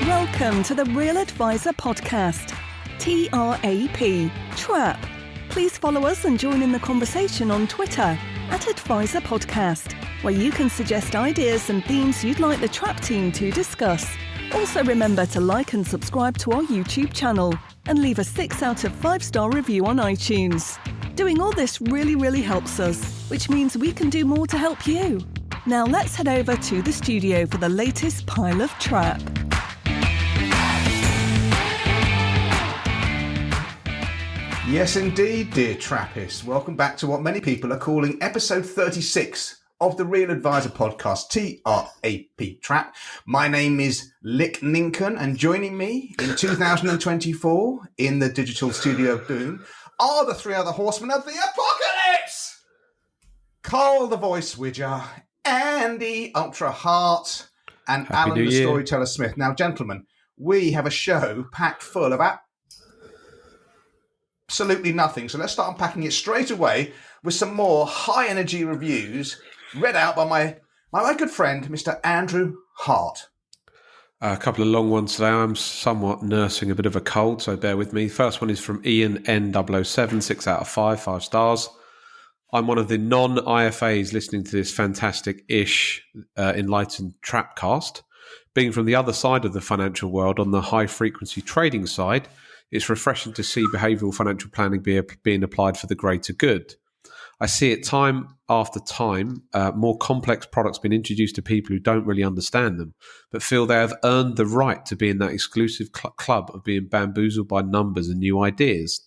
Welcome to the Real Advisor Podcast, TRAP, TRAP. Please follow us and join in the conversation on Twitter @Advisor Podcast, where you can suggest ideas and themes you'd like the TRAP team to discuss. Also remember to like and subscribe to our YouTube channel and leave a 6 out of 5-star review on iTunes. Doing all this really helps us, which means we can do more to help you. Now let's head over to the studio for the latest pile of TRAP. Yes, indeed, dear Trappists. Welcome back to what many people are calling episode 36 of the Real Advisor Podcast, TRAP, TRAP. My name is Lick Ninken, and joining me in 2024 in the digital studio of Doom are the 3 other horsemen of the apocalypse. Carl, the voice widger, Andy, Ultra Heart, and Happy Alan, New the Year. storyteller Smith. Now, gentlemen, we have a show packed full of absolutely nothing. So let's start unpacking it straight away with some more high energy reviews read out by my good friend, Mr. Andrew Hart. A couple of long ones today. I'm somewhat nursing a bit of a cold, so bear with me. First one is from Ian N007, 6 out of 5 stars. I'm one of the non-IFAs listening to this fantastic-ish enlightened Trapcast. Being from the other side of the financial world, on the high-frequency trading side, it's refreshing to see behavioural financial planning being applied for the greater good. I see it time after time, more complex products being introduced to people who don't really understand them, but feel they have earned the right to be in that exclusive club of being bamboozled by numbers and new ideas.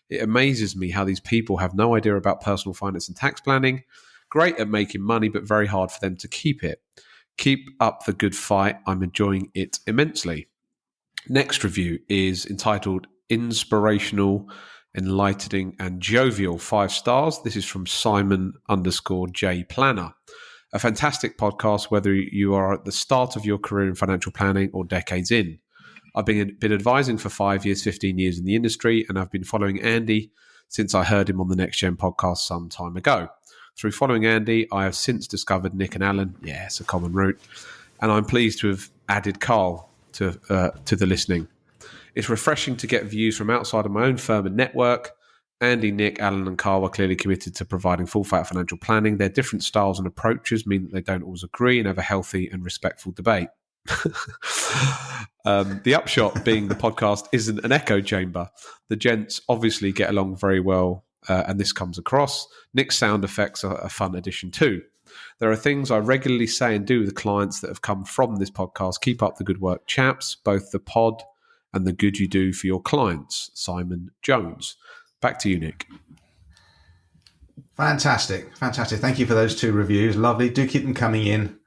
It amazes me how these people have no idea about personal finance and tax planning, great at making money, but very hard for them to keep it. Keep up the good fight. I'm enjoying it immensely. Next review is entitled Inspirational, Enlightening and Jovial, 5 stars. This is from Simon_J Planner. A fantastic podcast, whether you are at the start of your career in financial planning or decades in. I've been advising for 5 years, 15 years in the industry, and I've been following Andy since I heard him on the Next Gen podcast some time ago. Through following Andy, I have since discovered Nick and Alan. Yeah, it's a common route. And I'm pleased to have added Carl to the listening. It's refreshing to get views from outside of my own firm and network. Andy, Nick, Alan and Carl are clearly committed to providing full-fat financial planning. Their different styles and approaches mean that they don't always agree and have a healthy and respectful debate. The upshot being the podcast isn't an echo chamber. The gents obviously get along very well, and this comes across. Nick's sound effects are a fun addition too. There are things I regularly say and do with clients that have come from this podcast. Keep up the good work, chaps, both the pod and the good you do for your clients. Simon Jones. Back to you, Nick. Fantastic. Thank you for those 2 reviews. Lovely. Do keep them coming in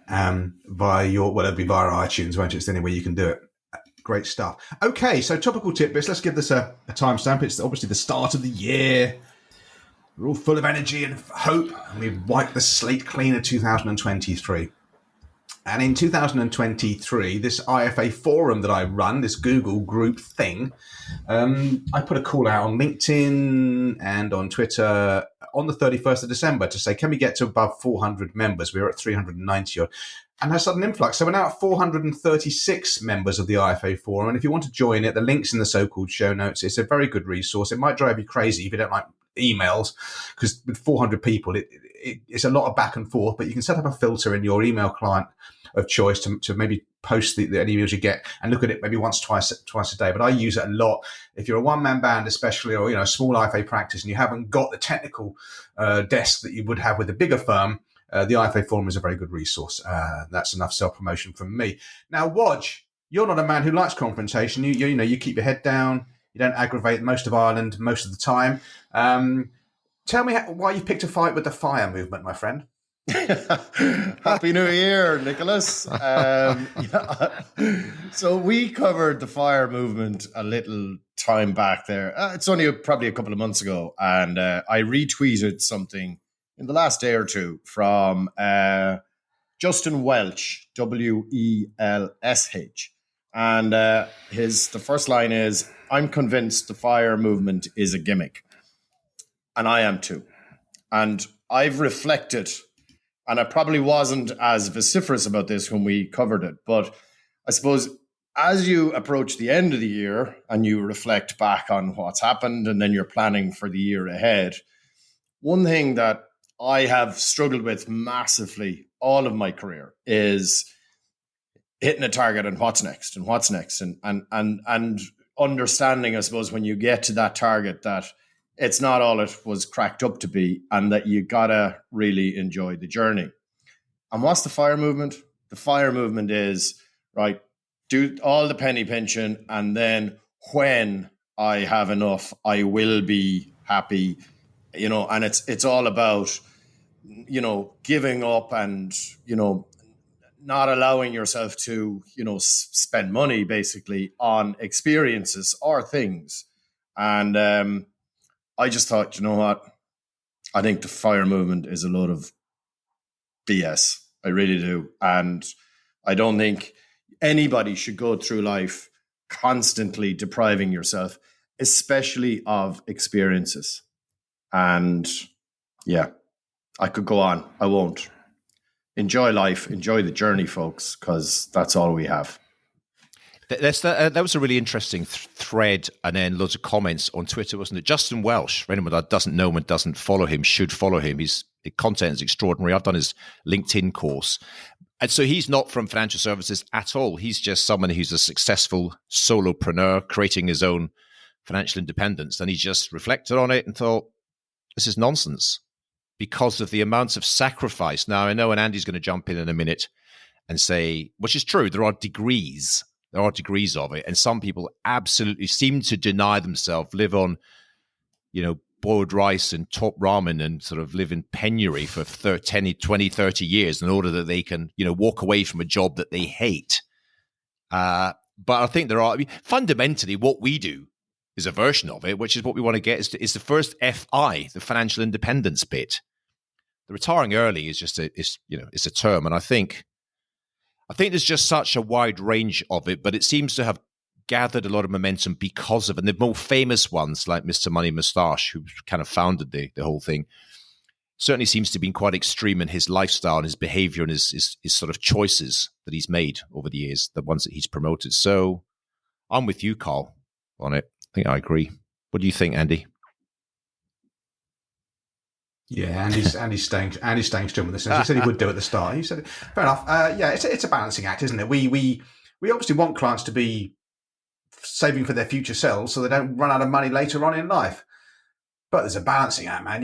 via it'll be via iTunes, won't it? It's the only way you can do it. Great stuff. Okay, so topical tidbits. Let's give this a timestamp. It's obviously the start of the year. We're all full of energy and hope, and we've wiped the slate clean of 2023. And in 2023, this IFA forum that I run, this Google group thing, I put a call out on LinkedIn and on Twitter on the 31st of December to say, can we get to above 400 members? We were at 390 odd. And had a sudden influx. So we're now at 436 members of the IFA forum. And if you want to join it, the link's in the so-called show notes. It's a very good resource. It might drive you crazy if you don't like emails, because with 400 people, it's a lot of back and forth, but you can set up a filter in your email client of choice to maybe post the emails you get and look at it maybe twice a day. But I use it a lot. If you're a one-man band especially, or a small IFA practice and you haven't got the technical desk that you would have with a bigger firm, the IFA forum is a very good resource. That's enough self-promotion from me. Now, Wodge, you're not a man who likes confrontation. You keep your head down. You don't aggravate most of Ireland most of the time. Tell me why you picked a fight with the FIRE movement, my friend. Happy New Year, Nicholas. So we covered the FIRE movement a little time back there. It's only probably a couple of months ago. And I retweeted something in the last day or two from Justin Welch, Welsh. And the first line is, I'm convinced the FIRE movement is a gimmick. And I am too. And I've reflected and I probably wasn't as vociferous about this when we covered it, but I suppose as you approach the end of the year and you reflect back on what's happened and then you're planning for the year ahead, one thing that I have struggled with massively all of my career is hitting a target and what's next and understanding, I suppose, when you get to that target that it's not all it was cracked up to be and that you gotta really enjoy the journey. And what's the FIRE movement? The FIRE movement is, right, do all the penny pinching, and then when I have enough, I will be happy, and it's all about, giving up and, not allowing yourself to, spend money basically on experiences or things. And I just thought, you know what? I think the FIRE movement is a load of BS. I really do. And I don't think anybody should go through life constantly depriving yourself, especially of experiences. And yeah, I could go on. I won't. Enjoy life. Enjoy the journey, folks, because that's all we have. That was a really interesting thread, and then loads of comments on Twitter, wasn't it? Justin Welsh, for anyone that doesn't know him and doesn't follow him, should follow him. His content is extraordinary. I've done his LinkedIn course. And so he's not from financial services at all. He's just someone who's a successful solopreneur creating his own financial independence. And he just reflected on it and thought, this is nonsense because of the amounts of sacrifice. Now, I know, and Andy's going to jump in a minute and say, which is true, there are degrees of it. And some people absolutely seem to deny themselves, live on, boiled rice and top ramen and sort of live in penury for 10, 20, 30 years in order that they can, walk away from a job that they hate. But I think fundamentally what we do is a version of it, which is what we want to get is the first FI, the financial independence bit. The retiring early is just it's a term. And I think there's just such a wide range of it, but it seems to have gathered a lot of momentum because of, and the more famous ones like Mr. Money Moustache, who kind of founded the whole thing, certainly seems to have been quite extreme in his lifestyle and his behavior and his sort of choices that he's made over the years, the ones that he's promoted. So I'm with you, Carl, on it. I think I agree. What do you think, Andy? Yeah, Andy's staying still with this. As he said he would do at the start. He said, fair enough. Yeah, it's a balancing act, isn't it? We obviously want clients to be saving for their future selves so they don't run out of money later on in life. But there's a balancing act, man.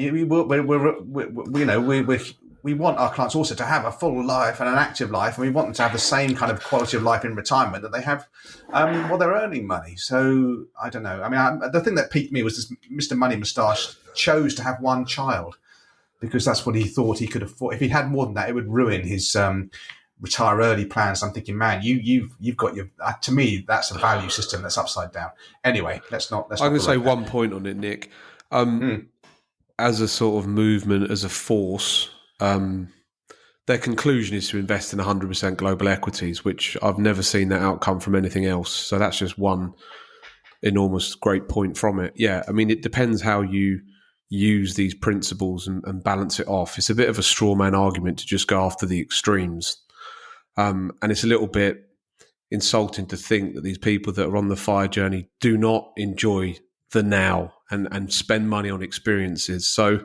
We want our clients also to have a full life and an active life, and we want them to have the same kind of quality of life in retirement that they have while they're earning money. So I don't know. I mean, the thing that piqued me was this: Mr. Money Moustache chose to have one child because that's what he thought he could afford. If he had more than that, it would ruin his retire early plans. I'm thinking, man, you've got your. To me, that's a value system that's upside down. Anyway, let's not. I'm going to say one point on it, Nick. As a sort of movement, as a force, their conclusion is to invest in 100% global equities, which I've never seen that outcome from anything else. So that's just one enormous great point from it. Yeah, I mean, it depends how you use these principles and balance it off. It's a bit of a straw man argument to just go after the extremes. And it's a little bit insulting to think that these people that are on the FIRE journey do not enjoy the now and spend money on experiences. So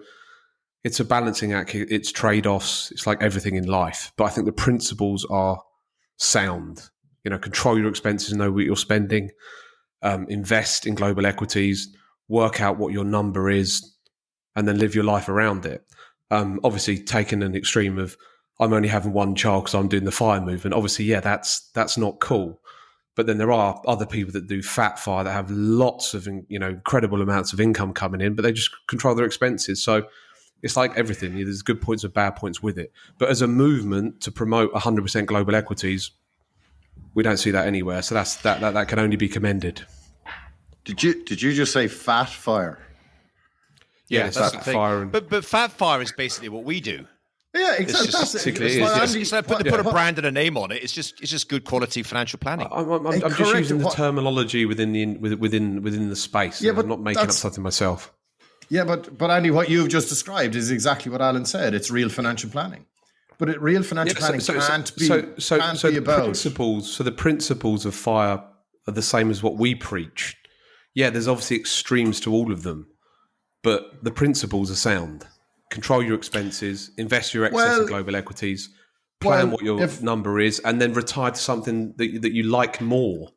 it's a balancing act. It's trade-offs. It's like everything in life. But I think the principles are sound. Control your expenses, know what you're spending, invest in global equities, work out what your number is, and then live your life around it. Obviously, taking an extreme of I'm only having one child because I'm doing the FIRE movement. Obviously, yeah, that's not cool. But then there are other people that do fat FIRE that have lots of incredible amounts of income coming in, but they just control their expenses. So it's like everything. There's good points and bad points with it. But as a movement to promote 100% global equities, we don't see that anywhere. So that can only be commended. Did you just say fat FIRE? Yeah, that's fat FIRE. But fat FIRE is basically what we do. Yeah, exactly. It's like put a brand and a name on it. It's just good quality financial planning. I'm just using the terminology within the space. Yeah, I'm not making up something myself. Yeah, but Andy, what you've just described is exactly what Alan said. It's real financial planning. But real financial planning can't be about the principles of FIRE are the same as what we preach. Yeah, there's obviously extremes to all of them, but the principles are sound. Control your expenses, invest your excess in global equities, plan what your number is, and then retire to something that you like more.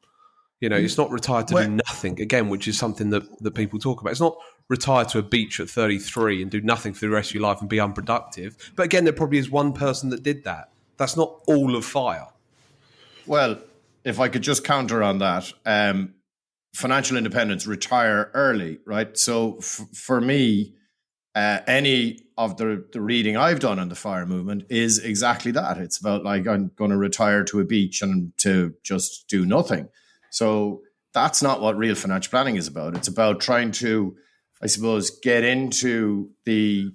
You know, it's not retired to do nothing, again, which is something that people talk about. It's not retire to a beach at 33 and do nothing for the rest of your life and be unproductive. But again, there probably is one person that did that. That's not all of FIRE. Well, if I could just counter on that, financial independence, retire early, right? So for me, any of the reading I've done on the FIRE movement is exactly that. It's about like, I'm going to retire to a beach and to just do nothing. So that's not what real financial planning is about. It's about trying to, I suppose, get into the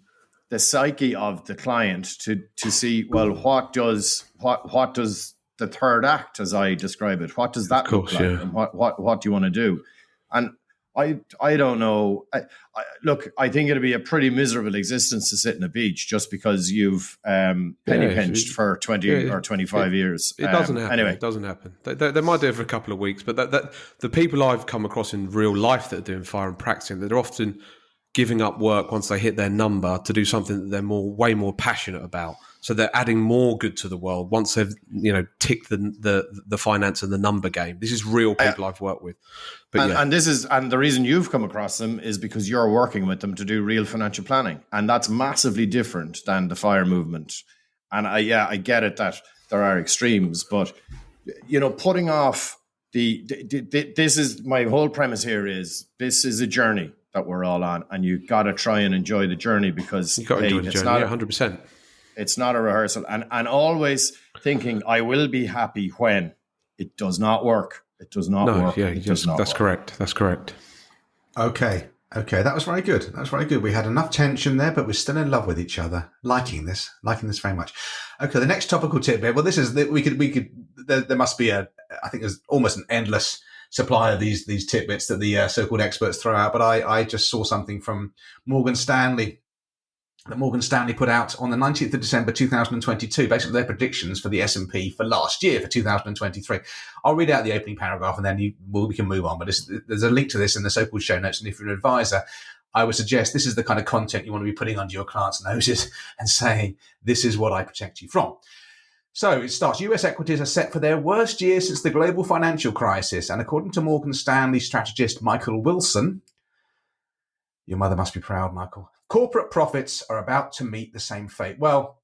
psyche of the client to see, well, what does the third act, as I describe it, what does that look like, and what do you want to do? And I don't know. Look, I think it'd be a pretty miserable existence to sit in a beach just because you've penny pinched for 20 or 25 years. It doesn't happen. Anyway, it doesn't happen. They might do it for a couple of weeks, but that the people I've come across in real life that are doing FIRE and practicing, they're often giving up work once they hit their number to do something that they're way more passionate about. So they're adding more good to the world once they've ticked the finance and the number game. This is real people I've worked with. But and the reason you've come across them is because you're working with them to do real financial planning, and that's massively different than the FIRE movement. And I get it that there are extremes, but putting off this is my whole premise here is this is a journey that we're all on, and you got to try and enjoy the journey because you got to enjoy the journey. 100%. It's not a rehearsal, and always thinking I will be happy when it does not work. It does not work. Yeah, that's correct. That's correct. Okay, that was very good. We had enough tension there, but we're still in love with each other, liking this very much. Okay, the next topical tidbit. Well, this is we could. There must be I think there's almost an endless supply of these tidbits that the so-called experts throw out. But I just saw something from Morgan Stanley that Morgan Stanley put out on the 19th of December 2022, basically their predictions for the S&P for last year, for 2023. I'll read out the opening paragraph and then we can move on. But there's a link to this in the so-called show notes. And if you're an advisor, I would suggest this is the kind of content you want to be putting under your clients' noses and saying, this is what I protect you from. So it starts, US equities are set for their worst year since the global financial crisis. And according to Morgan Stanley strategist Michael Wilson, your mother must be proud, Michael, corporate profits are about to meet the same fate. Well,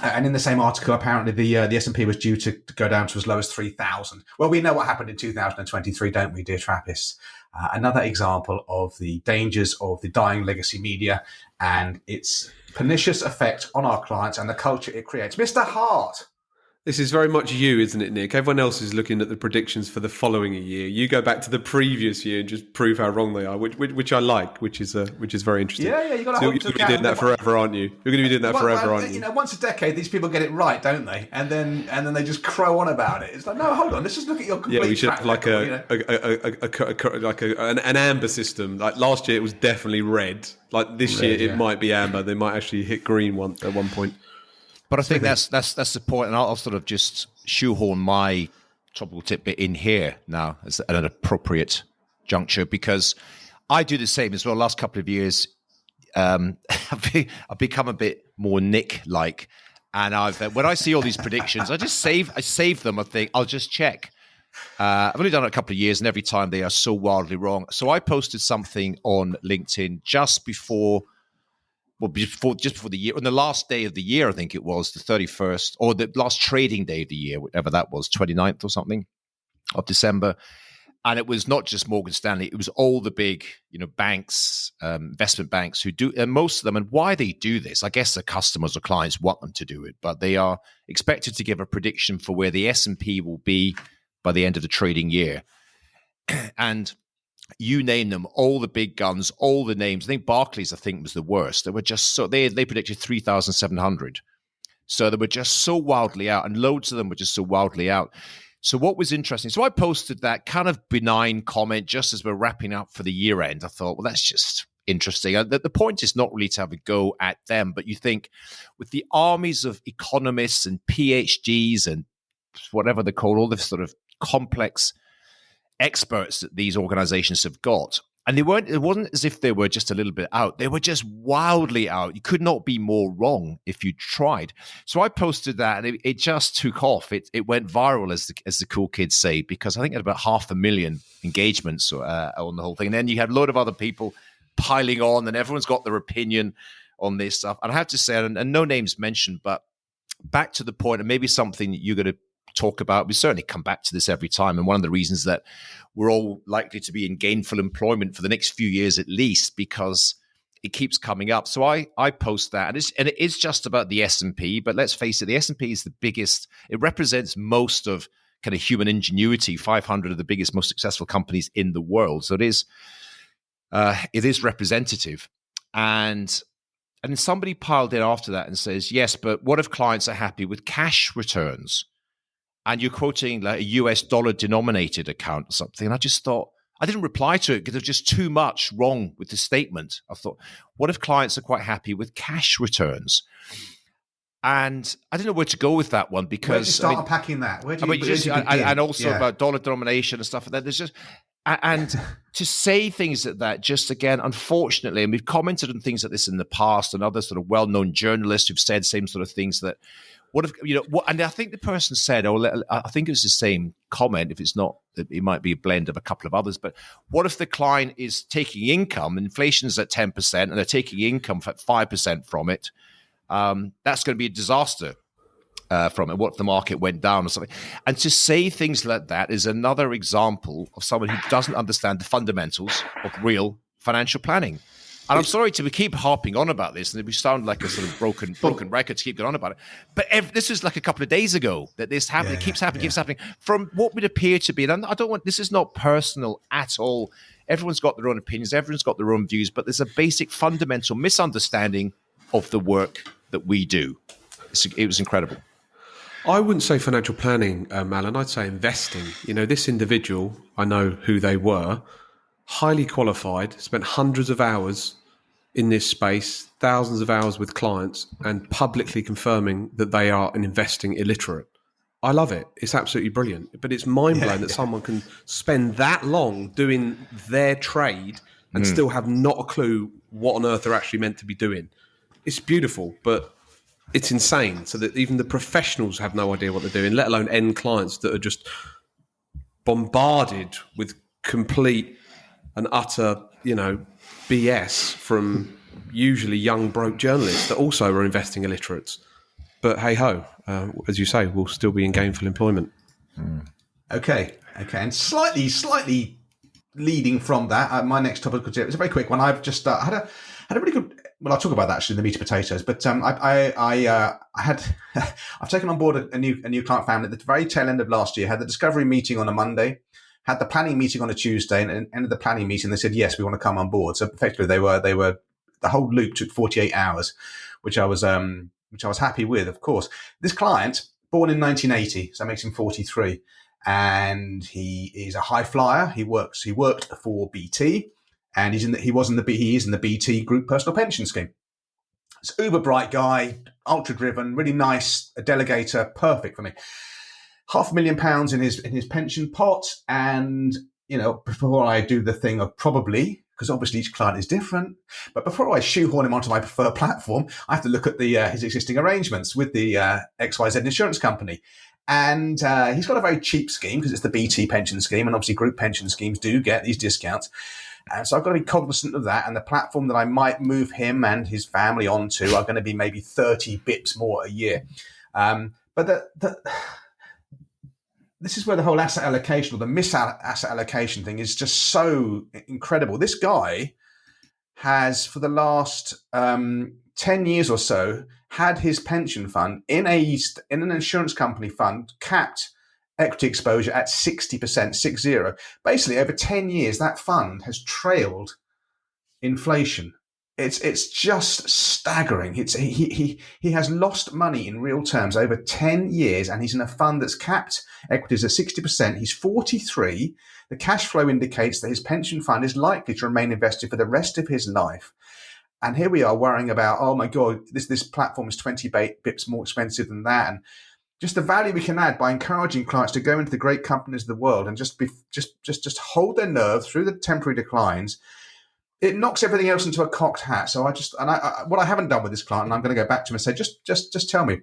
and in the same article, apparently the S&P was due to go down to as low as 3,000. Well, we know what happened in 2023, don't we, dear Trappists? Another example of the dangers of the dying legacy media and its pernicious effect on our clients and the culture it creates. Mr. Hart. This is very much you, isn't it, Nick? Everyone else is looking at the predictions for the following year. You go back to the previous year and just prove how wrong they are, which I like, which is very interesting. Yeah, you got to. So you're going to be doing that forever, aren't you? You're going to be doing that forever, aren't you? Once a decade, these people get it right, don't they? And then they just crow on about it. It's like, no, hold on, let's just look at your complete. Yeah, we should have like an amber system. Like last year, it was definitely red. Like this year, it might be amber. They might actually hit green at one point. But I think that's the point, and I'll sort of just shoehorn my topical tidbit in here now at an appropriate juncture, because I do the same as well. Last couple of years, I've become a bit more Nick-like, and when I see all these predictions, I save them. I think I'll just check. I've only done it a couple of years, and every time they are so wildly wrong. So I posted something on LinkedIn just before the year, on the last day of the year, I think it was the 31st, or the last trading day of the year, whatever that was, 29th or something of December. And it was not just Morgan Stanley, it was all the big, banks, investment banks who do, and most of them, and why they do this, I guess the customers or clients want them to do it, but they are expected to give a prediction for where the S&P will be by the end of the trading year. And you name them, all the big guns, all the names. I think Barclays, was the worst. They were just so they predicted 3,700. So they were just so wildly out, and loads of them were just so wildly out. So what was interesting? So I posted that kind of benign comment just as we're wrapping up for the year end. I thought, well, that's just interesting. The point is not really to have a go at them, but you think with the armies of economists and PhDs and whatever they call all the sort of complex experts that these organizations have got. And it wasn't as if they were just a little bit out. They were just wildly out. You could not be more wrong if you tried. So I posted that, and it just took off. It went viral, as the cool kids say, because I think it had about 500,000 engagements on the whole thing. And then you had a load of other people piling on, and everyone's got their opinion on this stuff. And I have to say, and no names mentioned, but back to the point, and maybe something that you're going to talk about. We certainly come back to this every time. And one of the reasons that we're all likely to be in gainful employment for the next few years at least, because it keeps coming up. So I post that, and it is just about the S&P, but let's face it, the S&P is the biggest. It represents most of kind of human ingenuity, 500 of the biggest, most successful companies in the world. So it is representative. And then somebody piled in after that and says, yes, but what if clients are happy with cash returns? And you're quoting like a US dollar denominated account or something. And I just thought, I didn't reply to it because there's just too much wrong with the statement. I thought, what if clients are quite happy with cash returns? And I didn't know where to go with that one because where do you start unpacking that? Where do you, and also about dollar denomination and stuff like that. There's just, and to say things like that, just again, unfortunately, and we've commented on things like this in the past, and other sort of well-known journalists who've said same sort of things that. What if, and I think the person said, I think it was the same comment. If it's not, it might be a blend of a couple of others. But what if the client is taking income, inflation's at 10%, and they're taking income for 5% from it? That's going to be a disaster from it. What if the market went down or something? And to say things like that is another example of someone who doesn't understand the fundamentals of real financial planning. And I'm sorry to keep harping on about this, and we sound like a sort of broken record to keep going on about it. But this was like a couple of days ago that this happened. It keeps happening. From what would appear to be, and I don't want, this is not personal at all. Everyone's got their own opinions. Everyone's got their own views. But there's a basic fundamental misunderstanding of the work that we do. It was incredible. I wouldn't say financial planning, Alan. I'd say investing. This individual, I know who they were. Highly qualified, spent hundreds of hours in this space, thousands of hours with clients, and publicly confirming that they are an investing illiterate. I love it. It's absolutely brilliant. But it's mind-blowing that someone can spend that long doing their trade and still have not a clue what on earth they're actually meant to be doing. It's beautiful, but it's insane. So that even the professionals have no idea what they're doing, let alone end clients that are just bombarded with complete and utter, BS from usually young, broke journalists that also are investing illiterates. But hey-ho, as you say, we'll still be in gainful employment. Okay. And slightly leading from that, my next topical tip is a very quick one. I've just had a really good. Well, I'll talk about that actually in the meat and potatoes. But I've taken on board a new client family at the very tail end of last year. Had the discovery meeting on a Monday. Had the planning meeting on a Tuesday, and at the end of the planning meeting, they said, yes, we want to come on board. So effectively they were, the whole loop took 48 hours, which I was happy with, of course. This client, born in 1980, so that makes him 43, and he is a high flyer. He worked for BT, and he is in the BT group personal pension scheme. It's uber bright guy, ultra driven, really nice, a delegator, perfect for me. £500,000 in his pension pot, and before I do the thing of probably, because obviously each client is different, but before I shoehorn him onto my preferred platform, I have to look at his existing arrangements with the XYZ insurance company, and he's got a very cheap scheme because it's the BT pension scheme, and obviously group pension schemes do get these discounts, and so I've got to be cognizant of that. And the platform that I might move him and his family onto are going to be maybe 30 bips more a year, but this is where the whole asset allocation or the asset allocation thing is just so incredible. This guy has, for the last 10 years or so, had his pension fund in an insurance company fund capped equity exposure at 60%, 60. Basically, over 10 years, that fund has trailed inflation. It's just staggering. He has lost money in real terms over 10 years, and he's in a fund that's capped equities at 60%. He's 43. The cash flow indicates that his pension fund is likely to remain invested for the rest of his life. And here we are worrying about, oh my God, this platform is 20 bips more expensive than that. And just the value we can add by encouraging clients to go into the great companies of the world and just hold their nerve through the temporary declines. It knocks everything else into a cocked hat. So what I haven't done with this client, and I'm going to go back to him and say, just tell me,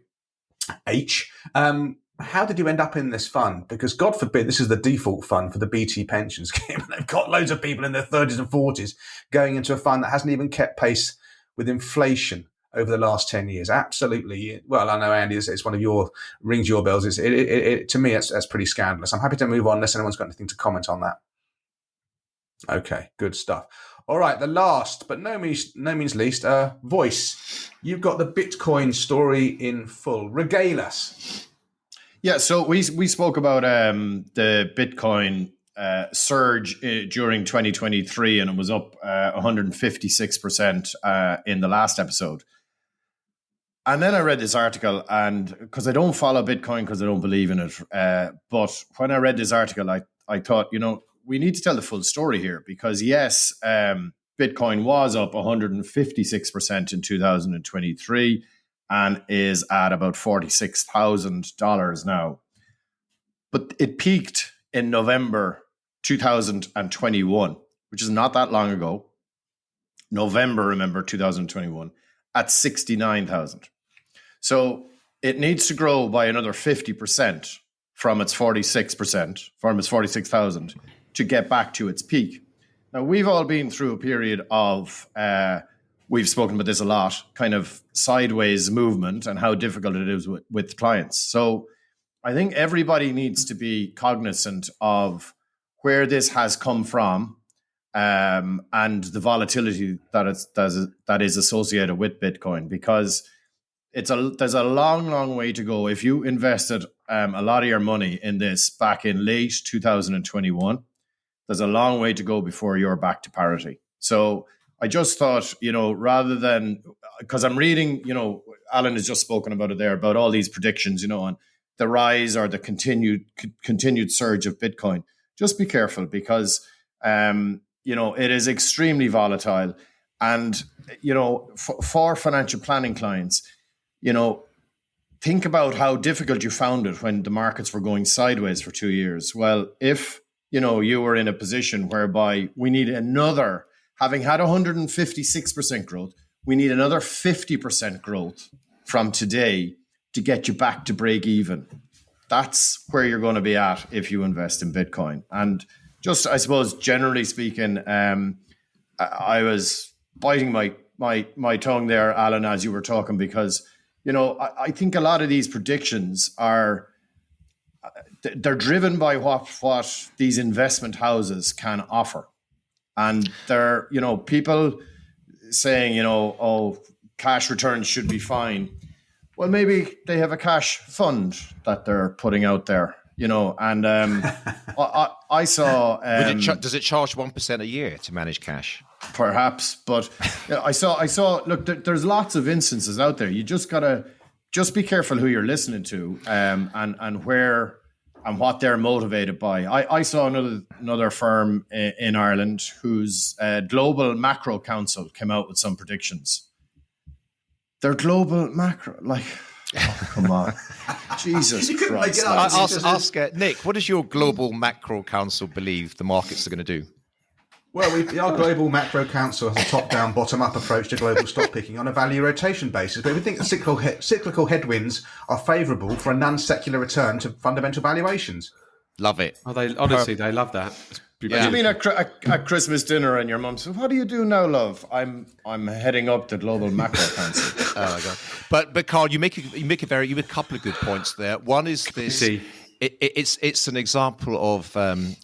H, how did you end up in this fund? Because God forbid this is the default fund for the BT pension scheme. They've got loads of people in their 30s and 40s going into a fund that hasn't even kept pace with inflation over the last 10 years. Absolutely. Well, I know, Andy, it's one of your rings your bells. To me, that's pretty scandalous. I'm happy to move on unless anyone's got anything to comment on that. Okay, good stuff. All right, the last, but no means least, Voice. You've got the Bitcoin story in full. Regale us. Yeah, so we spoke about the Bitcoin surge during 2023, and it was up 156% in the last episode. And then I read this article, and because I don't follow Bitcoin because I don't believe in it, but when I read this article, I thought, we need to tell the full story here, because yes, Bitcoin was up 156% in 2023 and is at about $46,000 now. But it peaked in November 2021, which is not that long ago. November, remember, 2021, at 69,000. So it needs to grow by another 50% from its 46,000 to get back to its peak. Now, we've all been through a period of, we've spoken about this a lot, kind of sideways movement and how difficult it is with clients. So I think everybody needs to be cognizant of where this has come from and the volatility that is associated with Bitcoin, because there's a long way to go. If you invested a lot of your money in this back in late 2021, there's a long way to go before you're back to parity. So I just thought, rather than, because I'm reading, Alan has just spoken about it there, about all these predictions, on the rise or the continued surge of Bitcoin. Just be careful, because, it is extremely volatile. And, for financial planning clients, think about how difficult you found it when the markets were going sideways for 2 years. Well, if, you were in a position whereby we need another, having had 156% growth, we need another 50% growth from today to get you back to break even. That's where you're going to be at if you invest in Bitcoin. And just, I suppose, generally speaking, I was biting my tongue there, Alan, as you were talking, because, I think a lot of these predictions they're driven by what these investment houses can offer. And they're, people saying, cash returns should be fine. Well, maybe they have a cash fund that they're putting out there, and I saw... does it charge 1% a year to manage cash? Perhaps, but I saw, look, there's lots of instances out there. You just got to be careful who you're listening to and where and what they're motivated by. I saw another firm in Ireland whose global macro council came out with some predictions. Their global macro, come on. Jesus Christ. Ask Nick, what does your global macro council believe the markets are going to do? Well, our global macro council has a top-down, bottom-up approach to global stock picking on a value rotation basis, but we think that cyclical headwinds are favourable for a non-secular return to fundamental valuations. Love it. Oh, they love that. Yeah. You mean at Christmas dinner and your mum says, "What do you do now, love?" I'm heading up the global macro council. Oh my God! But Carl, you make a couple of good points there. One is this. It's an example of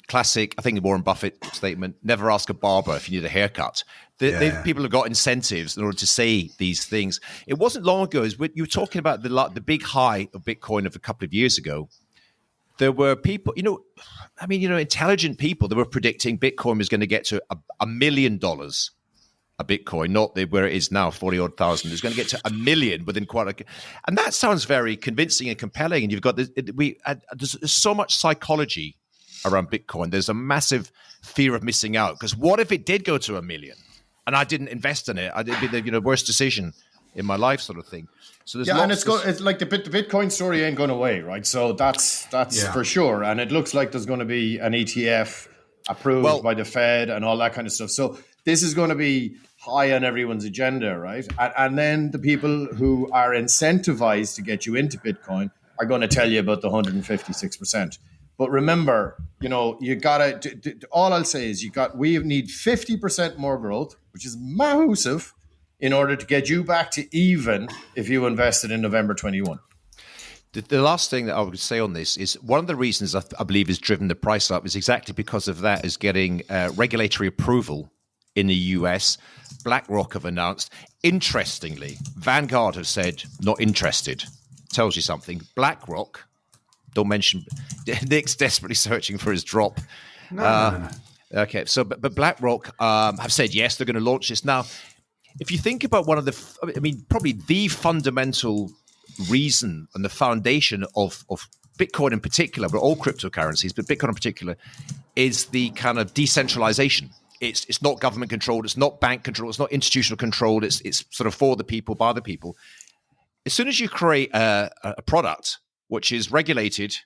classic, I think, Warren Buffett statement: never ask a barber if you need a haircut. People have got incentives in order to say these things. It wasn't long ago, as you were talking about the big high of Bitcoin of a couple of years ago. There were people, intelligent people that were predicting Bitcoin was going to get to $1 million a Bitcoin, not where it is now, 40 odd thousand. It's going to get to 1 million within and that sounds very convincing and compelling. And you've got there's so much psychology around Bitcoin. There's a massive fear of missing out, because what if it did go to 1 million and I didn't invest in it? It'd be the worst decision in my life, sort of thing. So there's and it's like the Bitcoin story ain't going away, right? So that's for sure. And it looks like there's going to be an ETF approved by the Fed and all that kind of stuff. So this is going to be high on everyone's agenda, right? And then the people who are incentivized to get you into Bitcoin are going to tell you about the 156%. But remember, you got to, all I'll say is we need 50% more growth, which is massive, in order to get you back to even if you invested in November 21. The last thing that I would say on this is one of the reasons I believe has driven the price up is exactly because of that, is getting regulatory approval in the US. BlackRock have announced. Interestingly, Vanguard have said not interested. Tells you something. BlackRock, don't mention, Nick's desperately searching for his drop. No. Okay, so but BlackRock have said yes, they're going to launch this. Now, if you think about probably the fundamental reason and the foundation of Bitcoin in particular, but all cryptocurrencies, but Bitcoin in particular, is the kind of decentralization. It's not government controlled, it's not bank controlled, it's not institutional controlled, it's sort of for the people, by the people. As soon as you create a product which is regulated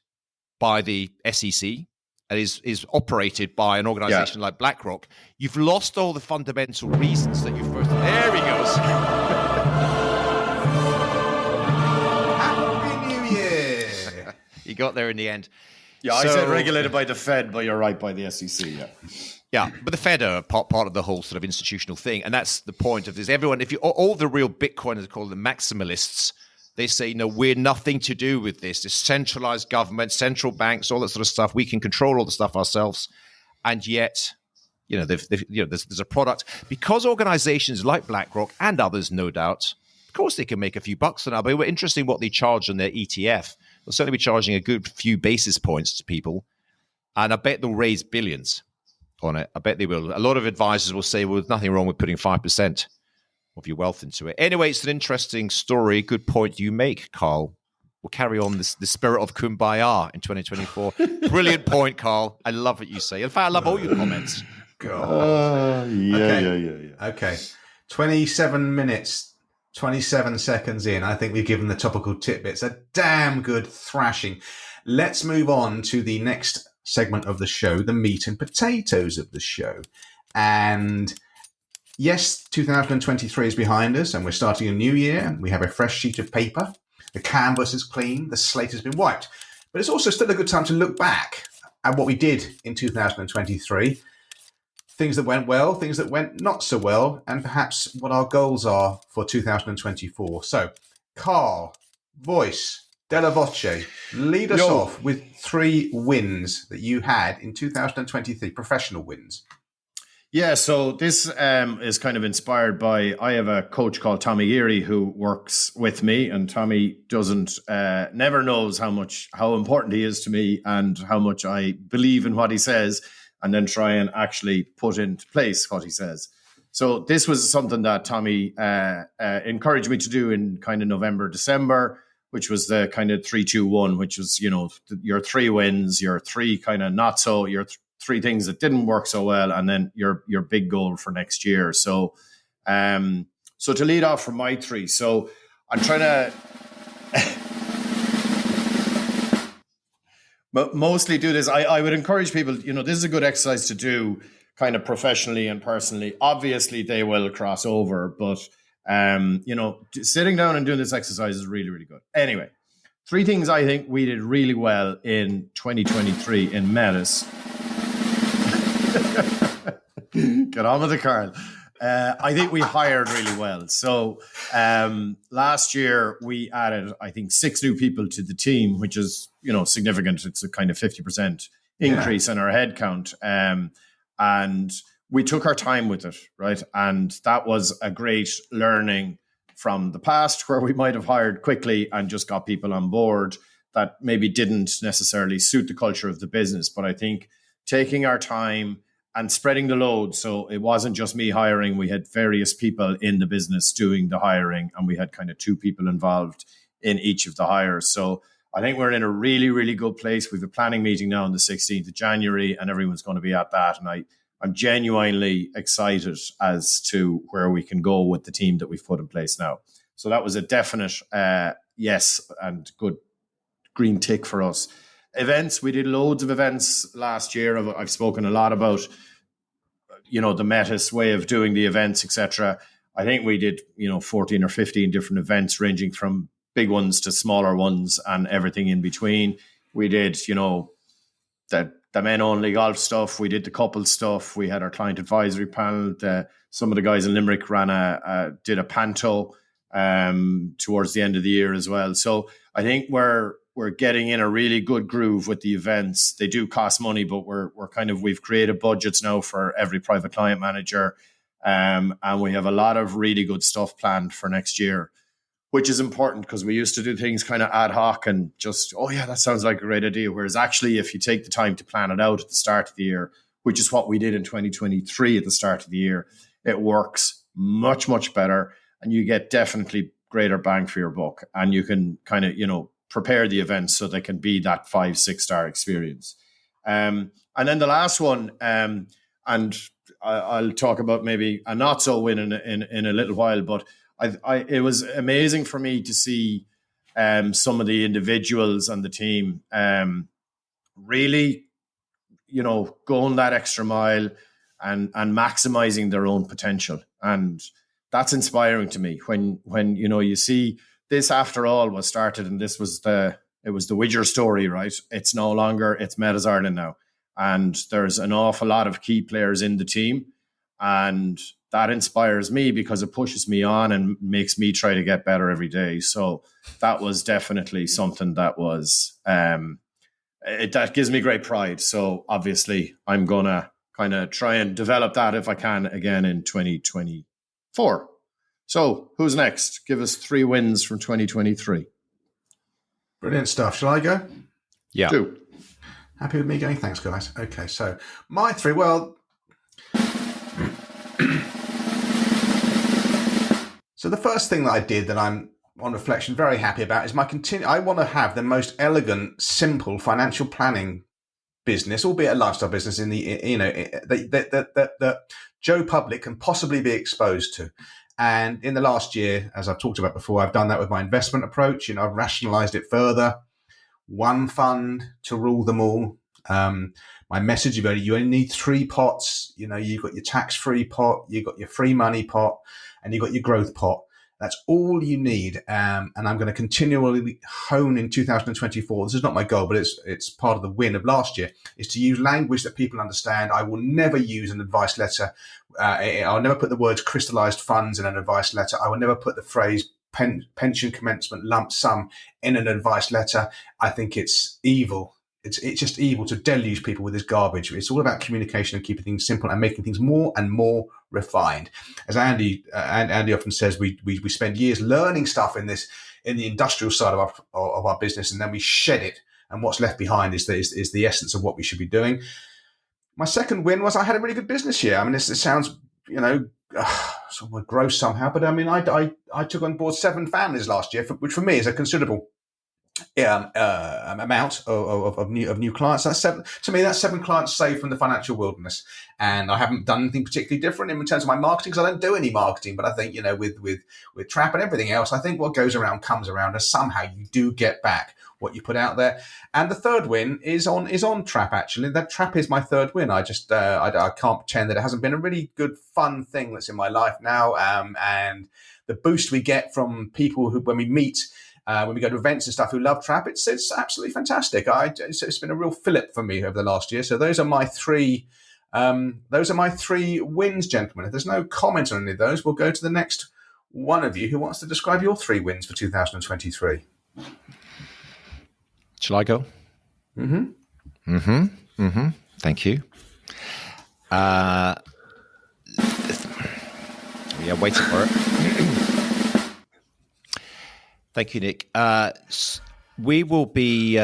by the SEC and is operated by an organization like BlackRock, you've lost all the fundamental reasons that you first... There he goes. Happy New Year! He got there in the end. Yeah, I said regulated by the Fed, but you're right, by the SEC, Yeah, but the Fed are part of the whole sort of institutional thing, and that's the point of this. Everyone, all the real Bitcoiners call them maximalists, they say, no, we're nothing to do with this. It's centralized government, central banks, all that sort of stuff. We can control all the stuff ourselves, and yet, there's a product because organizations like BlackRock and others, no doubt, of course, they can make a few bucks on it. But it were interesting what they charge on their ETF. They'll certainly be charging a good few basis points to people, and I bet they'll raise billions on it. I bet they will. A lot of advisors will say, well, there's nothing wrong with putting 5% of your wealth into it. Anyway, it's an interesting story. Good point you make, Carl. We'll carry on the spirit of Kumbaya in 2024. Brilliant point, Carl. I love what you say. In fact, I love all your comments. God. Yeah. Okay. 27 minutes, 27 seconds in. I think we've given the topical tidbits a damn good thrashing. Let's move on to the next segment of the show, the meat and potatoes of the show. And yes, 2023 is behind us and we're starting a new year and we have a fresh sheet of paper. The canvas is clean, the slate has been wiped. But it's also still a good time to look back at what we did in 2023. Things that went well, things that went not so well, and perhaps what our goals are for 2024. So, Carl, voice, Della Voce, lead us off with 3 wins that you had in 2023, professional wins. Yeah, so this is kind of inspired by, I have a coach called Tommy Geary who works with me, and Tommy never knows how important he is to me and how much I believe in what he says and then try and actually put into place what he says. So this was something that Tommy encouraged me to do in kind of November, December, which was the kind of 3-2-1, which was, your 3 wins, your 3 kind of not so, your 3 things that didn't work so well, and then your big goal for next year. So, so to lead off from my 3, so I'm trying to mostly do this. I would encourage people, this is a good exercise to do kind of professionally and personally. Obviously, they will cross over, but sitting down and doing this exercise is really, really good. Anyway, 3 things I think we did really well in 2023 in Metis. Get on with it, Carl. I think we hired really well. So last year we added, I think, 6 new people to the team, which is, significant. It's a kind of 50% increase in our headcount. And we took our time with it, right? And that was a great learning from the past where we might have hired quickly and just got people on board that maybe didn't necessarily suit the culture of the business. But I think taking our time and spreading the load. So it wasn't just me hiring. We had various people in the business doing the hiring, and we had kind of 2 people involved in each of the hires. So I think we're in a really, really good place. We have a planning meeting now on the 16th of January, and everyone's going to be at that. And I'm genuinely excited as to where we can go with the team that we've put in place now. So that was a definite yes and good green tick for us. Events, we did loads of events last year. I've spoken a lot about, the Metis way of doing the events, etc. I think we did, 14 or 15 different events ranging from big ones to smaller ones and everything in between. We did, the men only golf stuff. We did the couple stuff. We had our client advisory panel. Some of the guys in Limerick did a panto towards the end of the year as well. So I think we're getting in a really good groove with the events. They do cost money, but we've created budgets now for every private client manager. And we have a lot of really good stuff planned for next year, which is important because we used to do things kind of ad hoc and just, oh yeah, that sounds like a great idea. Whereas actually, if you take the time to plan it out at the start of the year, which is what we did in 2023 at the start of the year, it works much, much better. And you get definitely greater bang for your buck. And you can kind of, prepare the events so they can be that 5-6 star experience. And then the last one, and I'll talk about maybe a not so win in a little while, but it was amazing for me to see some of the individuals on the team really, going that extra mile and maximizing their own potential. And that's inspiring to me when you see this, after all, was started, and it was the Widger story, right? It's no longer, it's Metas Ireland now. And there's an awful lot of key players in the team. And that inspires me because it pushes me on and makes me try to get better every day. So that was definitely something that was, that gives me great pride. So obviously I'm going to kind of try and develop that if I can again in 2024. So who's next? Give us 3 wins from 2023. Brilliant stuff. Shall I go? Yeah. 2. Happy with me going? Thanks, guys. Okay, so my 3, well... So the first thing that I did that I'm, on reflection, very happy about is I want to have the most elegant, simple financial planning business, albeit a lifestyle business, in the that Joe Public can possibly be exposed to. And in the last year, as I've talked about before, I've done that with my investment approach. I've rationalized it further. One fund to rule them all. My message, you only need 3 pots. You've got your tax-free pot, you've got your free money pot, and you've got your growth pot. That's all you need. And I'm going to continually hone in 2024. This is not my goal, but it's part of the win of last year, is to use language that people understand. I will never use an advice letter. I'll never put the words crystallized funds in an advice letter. I will never put the phrase pension commencement lump sum in an advice letter. I think it's evil. It's just evil to deluge people with this garbage. It's all about communication and keeping things simple and making things more and more refined. As Andy often says, we spend years learning stuff in the industrial side of our business, and then we shed it, and what's left behind is the essence of what we should be doing. My second win was I had a really good business year. I mean, it sounds somewhat gross somehow, but I mean, I took on board 7 families last year, which for me is a considerable amount of new clients. That's 7 to me. That's 7 clients saved from the financial wilderness, and I haven't done anything particularly different in terms of my marketing, because I don't do any marketing. But I think with Trap and everything else, I think what goes around comes around, and somehow you do get back what you put out there. And the third win is on Trap. Actually, that Trap is my third win. I just I can't pretend that it hasn't been a really good fun thing that's in my life now. And the boost we get from people who, when we meet. When we go to events and stuff, who love Trap, it's absolutely fantastic. It's been a real fillip for me over the last year. So those are my 3 wins, gentlemen. If there's no comment on any of those, we'll go to the next one of you who wants to describe your 3 wins for 2023. Shall I go? Thank you. Yeah, waiting for it. Thank you, Nick. We will be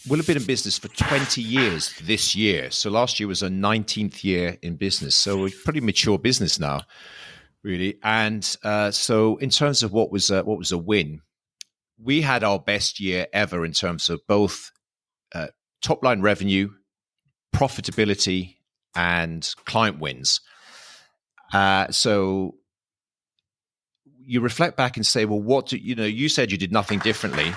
we'll have been in business for 20 years this year. So last year was our 19th year in business. So we're a pretty mature business now, really. And so in terms of what was a win, we had our best year ever in terms of both top line revenue, profitability, and client wins. So you reflect back and say, well, what do you know? You said you did nothing differently.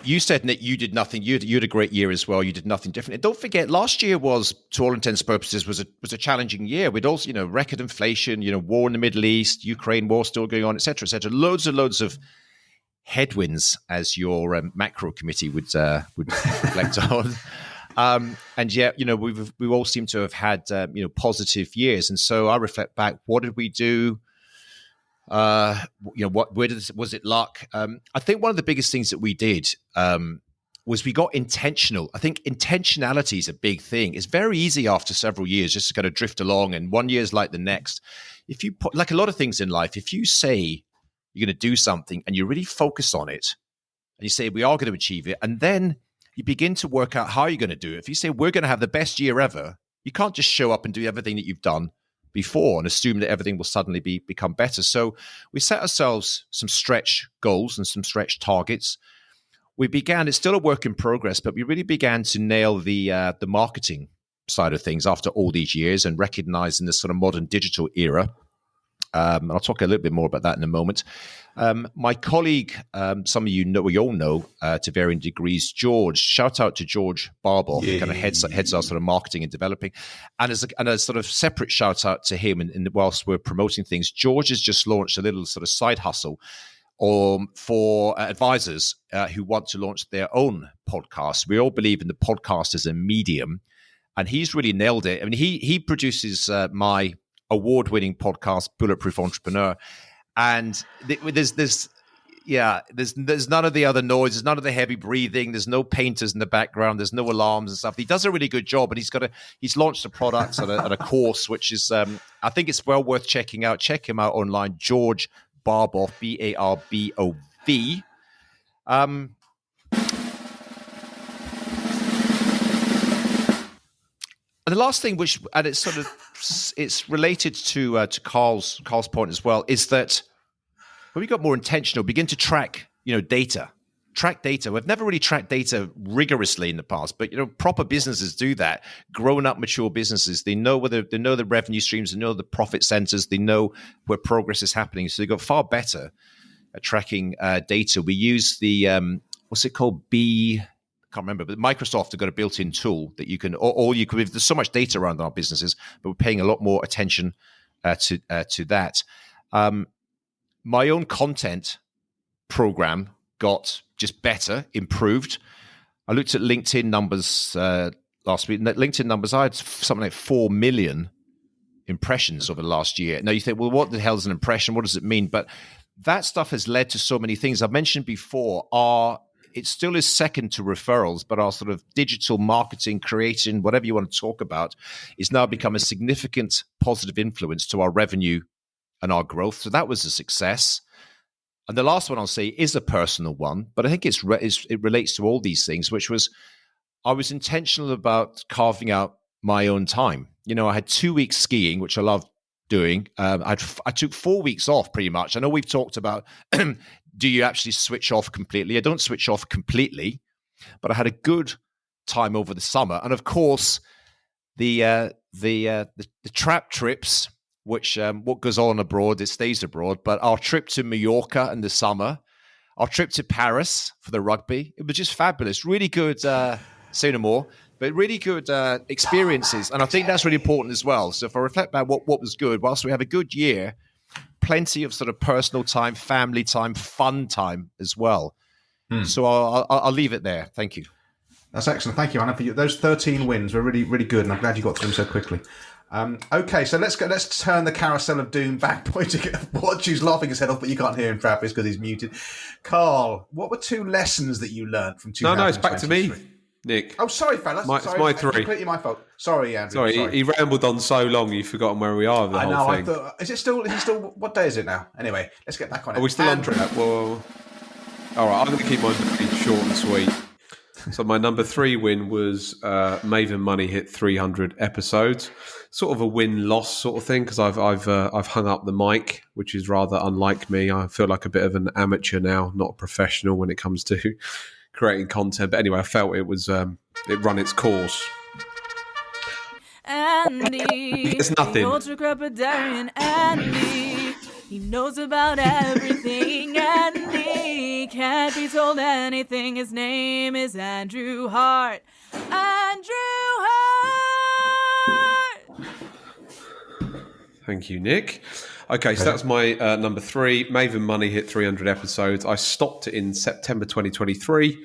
You said, Nick, you did nothing. You had a great year as well. You did nothing differently. Don't forget, last year was, to all intents and purposes, was a challenging year. We'd also, record inflation, war in the Middle East, Ukraine war still going on, et cetera, et cetera. Loads and loads of headwinds, as your macro committee would reflect on. And yet, we all seem to have had, positive years. And so I reflect back, what did we do? Was it luck? I think one of the biggest things that we did was we got intentional. I think intentionality is a big thing. It's very easy after several years just to kind of drift along, and one year is like the next. If you put, like a lot of things in life, if you say you're going to do something and you really focus on it, and you say we are going to achieve it, and then you begin to work out how you're going to do it. If you say we're going to have the best year ever, you can't just show up and do everything that you've done before and assume that everything will suddenly become better. So we set ourselves some stretch goals and some stretch targets. We began, it's still a work in progress, but we really began to nail the marketing side of things after all these years and recognizing this sort of modern digital era. I'll talk a little bit more about that in a moment. My colleague, some of you know, we all know to varying degrees, George. Shout out to George Barboff, who kind of heads our sort of marketing and developing, and a sort of separate shout out to him. And whilst we're promoting things, George has just launched a little sort of side hustle for advisors who want to launch their own podcast. We all believe in the podcast as a medium, and he's really nailed it. I mean, he produces my award-winning podcast, Bulletproof Entrepreneur, and there's none of the other noise, there's none of the heavy breathing, there's no painters in the background, there's no alarms and stuff. He does a really good job, and he's launched a product and a course, which is I think it's well worth checking out. Check him out online, George Barboff, Barbov. And the last thing, and it's related to Carl's point as well, is that when we got more intentional, begin to track data. We've never really tracked data rigorously in the past, but proper businesses do that. Grown up, mature businesses, they know the revenue streams, they know the profit centers, they know where progress is happening. So they got far better at tracking data. We use the what's it called? Can't remember, but Microsoft have got a built-in tool that you can, there's so much data around our businesses, but we're paying a lot more attention to that. My own content program got just better, improved. I looked at LinkedIn numbers last week. LinkedIn numbers, I had something like 4 million impressions over the last year. Now you think, well, what the hell is an impression? What does it mean? But that stuff has led to so many things. I've mentioned before, it still is second to referrals, but our sort of digital marketing, creation, whatever you want to talk about, is now become a significant positive influence to our revenue and our growth. So that was a success. And the last one I'll say is a personal one, but I think it relates to all these things, which was I was intentional about carving out my own time. I had 2 weeks skiing, which I love doing. I took 4 weeks off pretty much. I know we've talked about do you actually switch off completely? I don't switch off completely, but I had a good time over the summer. And of course, the trap trips, which what goes on abroad, it stays abroad. But our trip to Mallorca in the summer, our trip to Paris for the rugby, it was just fabulous. Really good, say no more, but really good experiences. And I think that's really important as well. So if I reflect back what was good, whilst we have a good year, plenty of sort of personal time, family time, fun time as well. So I'll leave it there. Thank you. That's excellent. Thank you, Anna, for those 13 wins were really, really good, and I'm glad you got through them so quickly. Okay, so let's turn the carousel of doom back, pointing at Watchu's laughing his head off, but you can't hear him, Travis, because he's muted. Carl, what were 2 lessons that you learned from 2023? No, it's back to me. Nick. Oh, sorry, fellas. It's my 3. Completely my fault. Sorry, Andrew. Sorry, he rambled on so long, you've forgotten where we are. I know. Whole thing. I thought, is it still? What day is it now? Anyway, let's get back on it. Are we still on track? Well, all right. I'm going to keep mine short and sweet. So my number 3 win was Maven Money hit 300 episodes. Sort of a win-loss sort of thing because I've hung up the mic, which is rather unlike me. I feel like a bit of an amateur now, not a professional when it comes to creating content. But anyway, I felt it was it run its course. Andy, it's nothing. The ultra crepidarian Andy. He knows about everything. Andy can't be told anything. His name is Andrew Hart. Andrew Hart. Thank you, Nick. Okay, so that's my number 3. Maven Money hit 300 episodes. I stopped it in September 2023.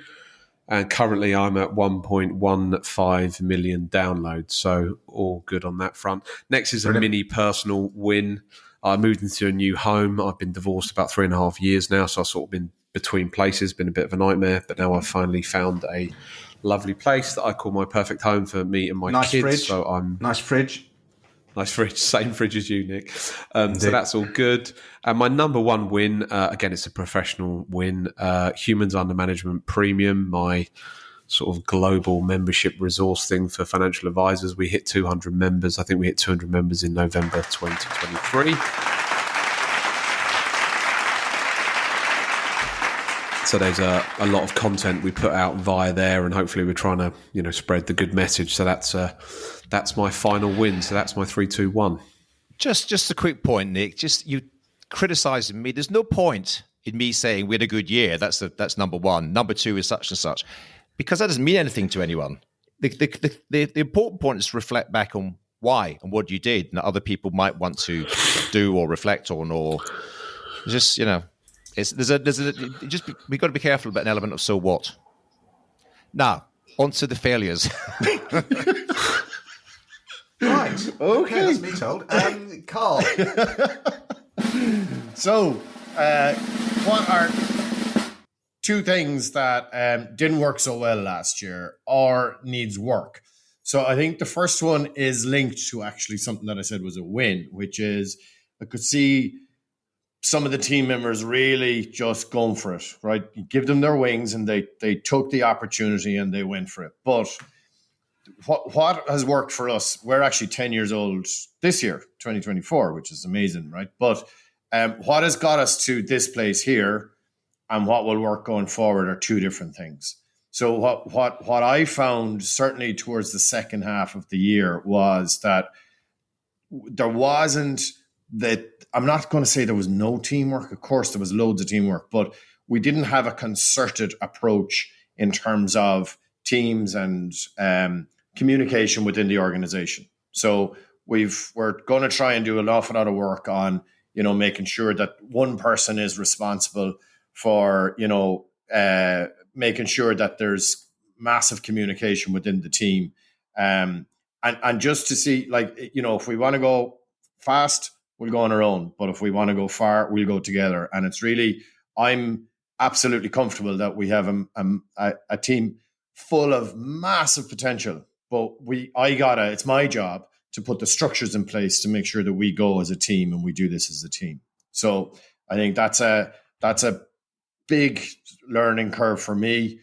And currently I'm at 1.15 million downloads. So all good on that front. Next is a mini personal win. I moved into a new home. I've been divorced about 3.5 years now. So I've sort of been between places, been a bit of a nightmare. But now I've finally found a lovely place that I call my perfect home for me and my kids. Fridge. So I'm nice fridge. Nice fridge, same fridge as you, Nick. So that's all good. And my number 1 win, again, it's a professional win. Humans Under Management Premium, my sort of global membership resource thing for financial advisors. We hit 200 members. I think we hit 200 members in November 2023. So there's a lot of content we put out via there, and hopefully we're trying to spread the good message. So that's my final win. So that's my 3, 2, 1. Just a quick point, Nick. Just you criticising me. There's no point in me saying we had a good year. That's number 1. Number 2 is such and such, because that doesn't mean anything to anyone. The important point is to reflect back on why and what you did, and that other people might want to do or reflect on, or just we've got to be careful about an element of so what. Now, on to the failures. Right. Okay, that's me told. Carl. So, what are 2 things that didn't work so well last year or needs work? So I think the first one is linked to actually something that I said was a win, which is I could see some of the team members really just going for it, right? You give them their wings and they took the opportunity and they went for it. But what has worked for us, we're actually 10 years old this year, 2024, which is amazing, right? But what has got us to this place here and what will work going forward are 2 different things. So what I found certainly towards the second half of the year was that there wasn't that, I'm not going to say there was no teamwork. Of course, there was loads of teamwork, but we didn't have a concerted approach in terms of teams and communication within the organization. So we're going to try and do an awful lot of work on, making sure that one person is responsible for, making sure that there's massive communication within the team. And just to see, if we want to go fast, we'll go on our own. But if we want to go far, we'll go together. And it's really, I'm absolutely comfortable that we have a team full of massive potential. But it's my job to put the structures in place to make sure that we go as a team and we do this as a team. So I think that's a big learning curve for me.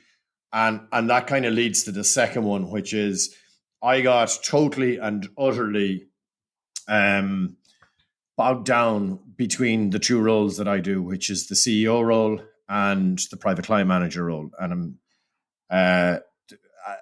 And that kind of leads to the second one, which is I got totally and utterly bogged down between the 2 roles that I do, which is the CEO role and the private client manager role. And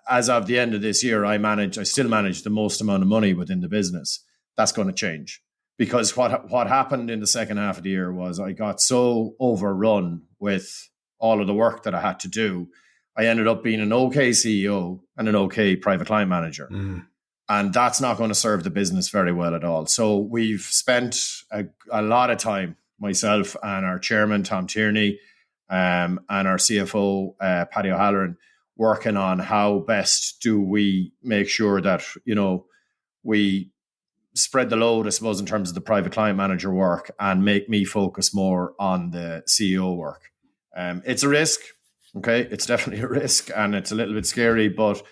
as of the end of this year, I still manage the most amount of money within the business. That's going to change, because what happened in the second half of the year was I got so overrun with all of the work that I had to do. I ended up being an okay CEO and an okay private client manager. Mm. And that's not going to serve the business very well at all. So we've spent a lot of time, myself and our chairman, Tom Tierney, and our CFO, Paddy O'Halloran, working on how best do we make sure that, we spread the load, I suppose, in terms of the private client manager work and make me focus more on the CEO work. It's a risk. Okay, it's definitely a risk and it's a little bit scary, but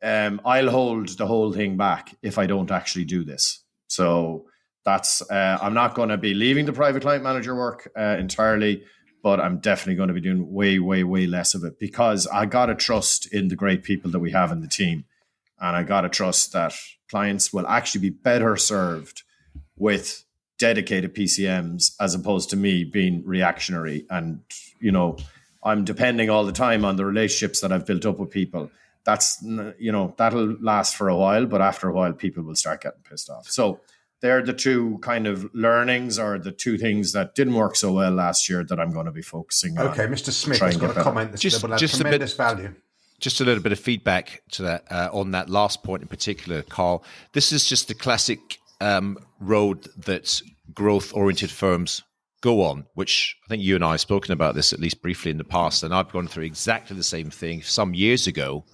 I'll hold the whole thing back if I don't actually do this. So that's I'm not going to be leaving the private client manager work entirely, but I'm definitely going to be doing way, way, way less of it because I got to trust in the great people that we have in the team. And I got to trust that clients will actually be better served with dedicated PCMs as opposed to me being reactionary. And, I'm depending all the time on the relationships that I've built up with people. That's, that'll last for a while, but after a while, people will start getting pissed off. So they're the two kind of learnings or the two things that didn't work so well last year that I'm going to be focusing on. Okay, Mr. Smith has got a comment that will have tremendous value. Just a little bit of feedback to that on that last point in particular, Carl. This is just the classic road that growth-oriented firms go on, which I think you and I have spoken about this at least briefly in the past, and I've gone through exactly the same thing some years ago.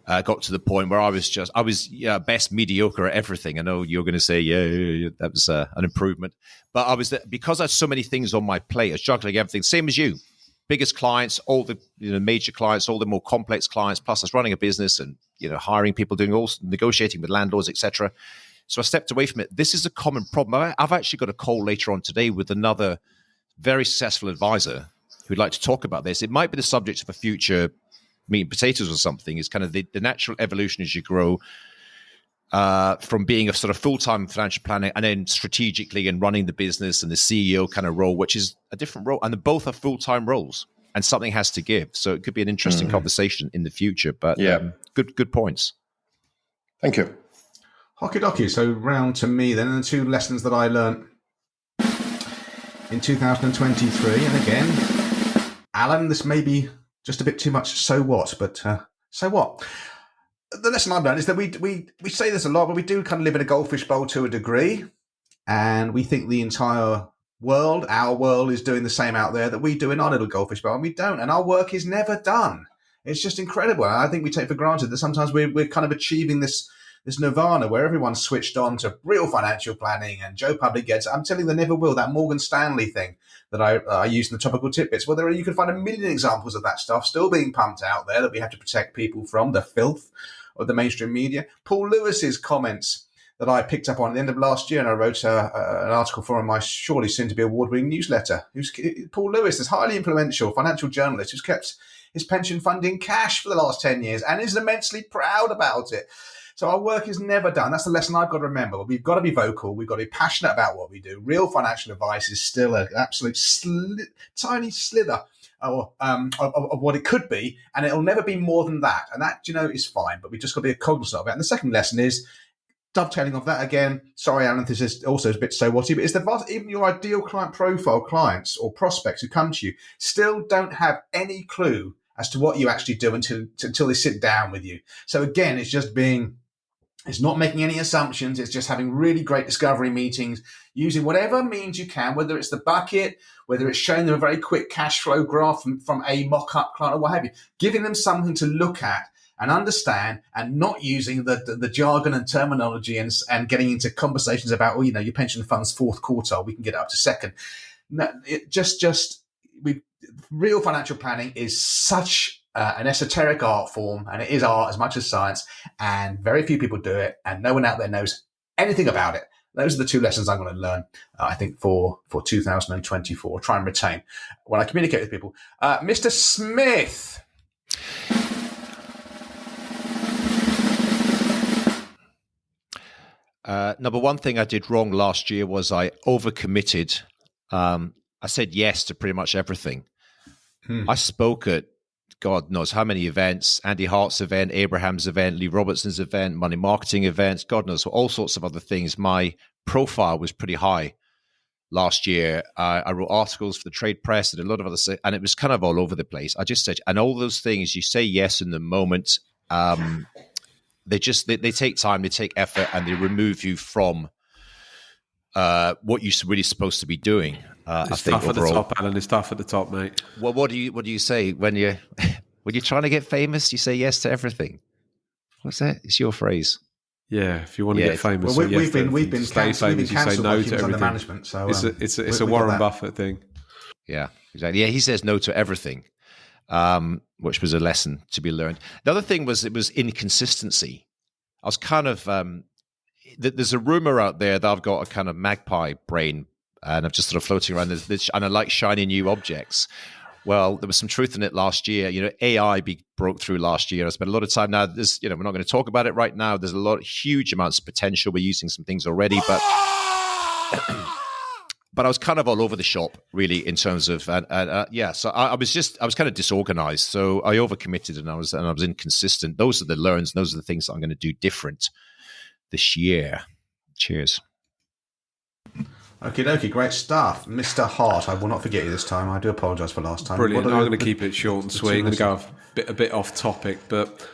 Got to the point where I was best mediocre at everything. I know you're going to say, yeah, that was an improvement, but because I had so many things on my plate, I was juggling everything, same as you. Biggest clients, all the major clients, all the more complex clients, plus I was running a business and hiring people, doing all negotiating with landlords, etc. So I stepped away from it. This is a common problem. I've actually got a call later on today with another very successful advisor who'd like to talk about this. It might be the subject of a future meat and potatoes or something. Is kind of the natural evolution as you grow from being a sort of full-time financial planner and then strategically and running the business and the CEO kind of role, which is a different role. And both are full-time roles and something has to give. So it could be an interesting conversation in the future, but good points. Thank you. Hockey docky. So round to me then, and the two lessons that I learned in 2023. And again, Alan, this may be just a bit too much so what, but so what? The lesson I've learned is that we say this a lot, but we do kind of live in a goldfish bowl to a degree. And we think the entire world, our world, is doing the same out there that we do in our little goldfish bowl, and we don't. And our work is never done. It's just incredible. And I think we take for granted that sometimes we're kind of achieving this nirvana where everyone's switched on to real financial planning and Joe Public gets it. I'm telling you, they never will. That Morgan Stanley thing that I use in the topical tidbits, well, you can find a million examples of that stuff still being pumped out there that we have to protect people from, the filth of the mainstream media. Paul Lewis's comments that I picked up on at the end of last year, and I wrote an article for my surely soon-to-be award-winning newsletter. Paul Lewis, this highly influential financial journalist who's kept his pension fund in cash for the last 10 years and is immensely proud about it. So our work is never done. That's the lesson I've got to remember. But we've got to be vocal. We've got to be passionate about what we do. Real financial advice is still an absolute tiny slither of what it could be, and it'll never be more than that. And that, is fine. But we've just got to be cognizant of it. And the second lesson is, dovetailing off that again, sorry, Alan, this is also a bit so whatty, but it's even your ideal client profile clients or prospects who come to you still don't have any clue as to what you actually do until they sit down with you. So again, it's not making any assumptions. It's just having really great discovery meetings, using whatever means you can, whether it's the bucket, whether it's showing them a very quick cash flow graph from a mock-up client or what have you, giving them something to look at and understand, and not using the jargon and terminology and getting into conversations about, your pension fund's fourth quartile, we can get it up to second. No, real financial planning is such an esoteric art form, and it is art as much as science, and very few people do it, and no one out there knows anything about it. Those are the two lessons I'm going to learn, I think, for 2024. Try and retain when I communicate with people. Mr. Smith. Number one thing I did wrong last year was I overcommitted. I said yes to pretty much everything. I spoke at God knows how many events, Andy Hart's event, Abraham's event, Lee Robertson's event, money marketing events, God knows, all sorts of other things. My profile was pretty high last year. I wrote articles for the trade press and a lot of other stuff, and it was kind of all over the place. I just said, and all those things, you say yes in the moment, they take time, they take effort, and they remove you from what you're really supposed to be doing. It's tough at the top, Alan. It's tough at the top, mate. Well, what do you say when you're trying to get famous? You say yes to everything. What's that? It's your phrase. Yeah, if you want to get famous, well, we've been cancelled. You say no to everything. Management, so it's a Warren Buffett thing. Yeah, exactly. Yeah, he says no to everything. which was a lesson to be learned. The other thing was it was inconsistency. I was kind of there's a rumor out there that I've got a kind of magpie brain, and I'm just sort of floating around and I like shiny new objects. Well, there was some truth in it last year. AI broke through last year. I spent a lot of time now. We're not going to talk about it right now. There's huge amounts of potential. We're using some things already, but but I was kind of all over the shop, really, in terms of So I was kind of disorganized. So I overcommitted and I was inconsistent. Those are the learns. Those are the things that I'm going to do different this year. Cheers. Okie dokie, great stuff. Mr. Hart, I will not forget you this time. I do apologise for last time. Brilliant. I'm going to keep it short and sweet. I'm going to go a bit off topic, but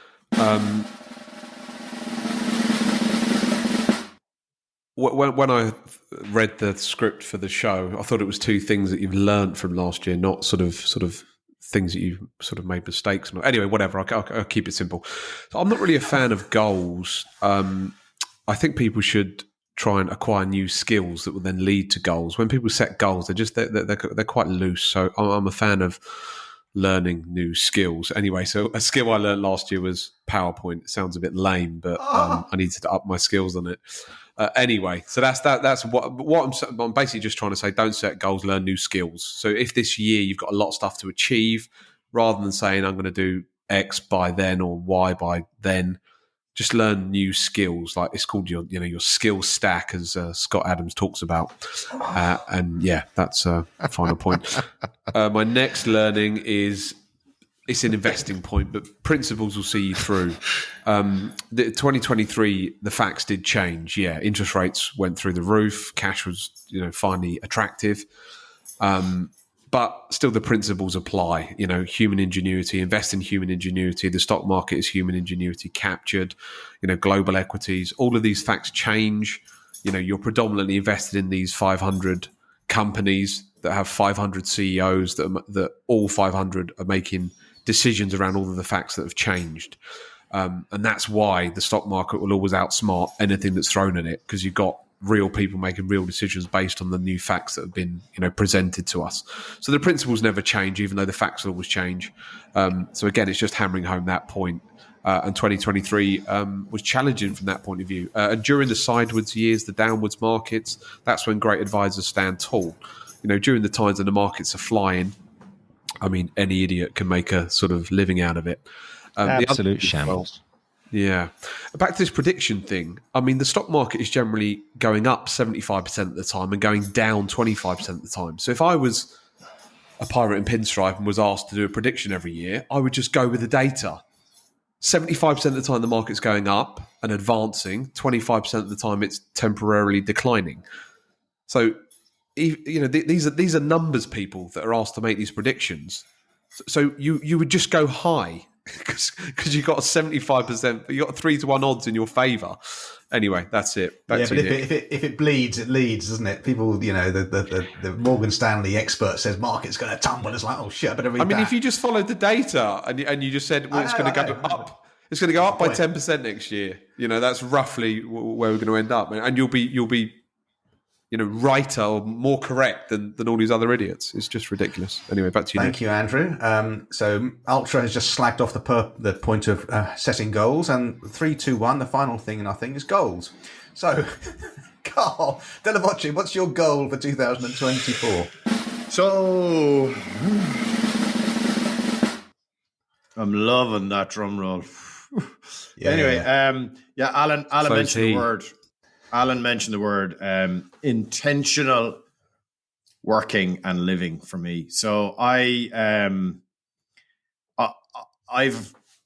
when I read the script for the show, I thought it was two things that you've learned from last year, not sort of things that you sort of made mistakes on. Anyway, whatever. I'll keep it simple. So I'm not really a fan of goals. I think people should try and acquire new skills that will then lead to goals. When people set goals, they're quite loose. So I'm a fan of learning new skills. Anyway, so a skill I learned last year was PowerPoint. It sounds a bit lame, but I needed to up my skills on it. Anyway, so that's what I'm basically just trying to say. Don't set goals, learn new skills. So if this year you've got a lot of stuff to achieve, rather than saying I'm going to do X by then or Y by then, just learn new skills. Like it's called your skill stack, as Scott Adams talks about. And yeah, that's a final point. My next learning is it's an investing point, but principles will see you through. The 2023, the facts did change. Yeah, interest rates went through the roof. Cash was finally attractive. But still, the principles apply. Human ingenuity, invest in human ingenuity. The stock market is human ingenuity captured. Global equities. All of these facts change. You're predominantly invested in these 500 companies that have 500 CEOs. That all 500 are making decisions around all of the facts that have changed. And that's why the stock market will always outsmart anything that's thrown at it, because you've got real people making real decisions based on the new facts that have been presented to us. So the principles never change, even though the facts will always change. So again, it's just hammering home that point. And 2023 was challenging from that point of view. And during the sideways years, the downwards markets, that's when great advisors stand tall. During the times when the markets are flying, I mean, any idiot can make a sort of living out of it. Absolute shambles. Yeah. Back to this prediction thing. I mean, the stock market is generally going up 75% of the time and going down 25% of the time. So if I was a pirate in pinstripe and was asked to do a prediction every year, I would just go with the data. 75% of the time the market's going up and advancing, 25% of the time it's temporarily declining. So these are numbers, people, that are asked to make these predictions. So you would just go high because you got a 75%, you got 3-1 odds in your favour. Anyway, that's it. If it bleeds, it leads, doesn't it? People, the Morgan Stanley expert says market's going to tumble. It's like, oh shit, I better read that. I mean, if you just followed the data and you just said, well, it's going to go up. It's going to go up by 10% next year. That's roughly where we're going to end up, and you'll be righter or more correct than all these other idiots. It's just ridiculous. Anyway, back to you. Thank you, Andrew. So Ultra has just slagged off the point of setting goals, and 3, 2, 1. The final thing in our thing is goals. So, Carl Della Voce, what's your goal for 2024? So, I'm loving that drum roll. Anyway, Alan mentioned the word. Alan mentioned the word intentional working and living for me. So I've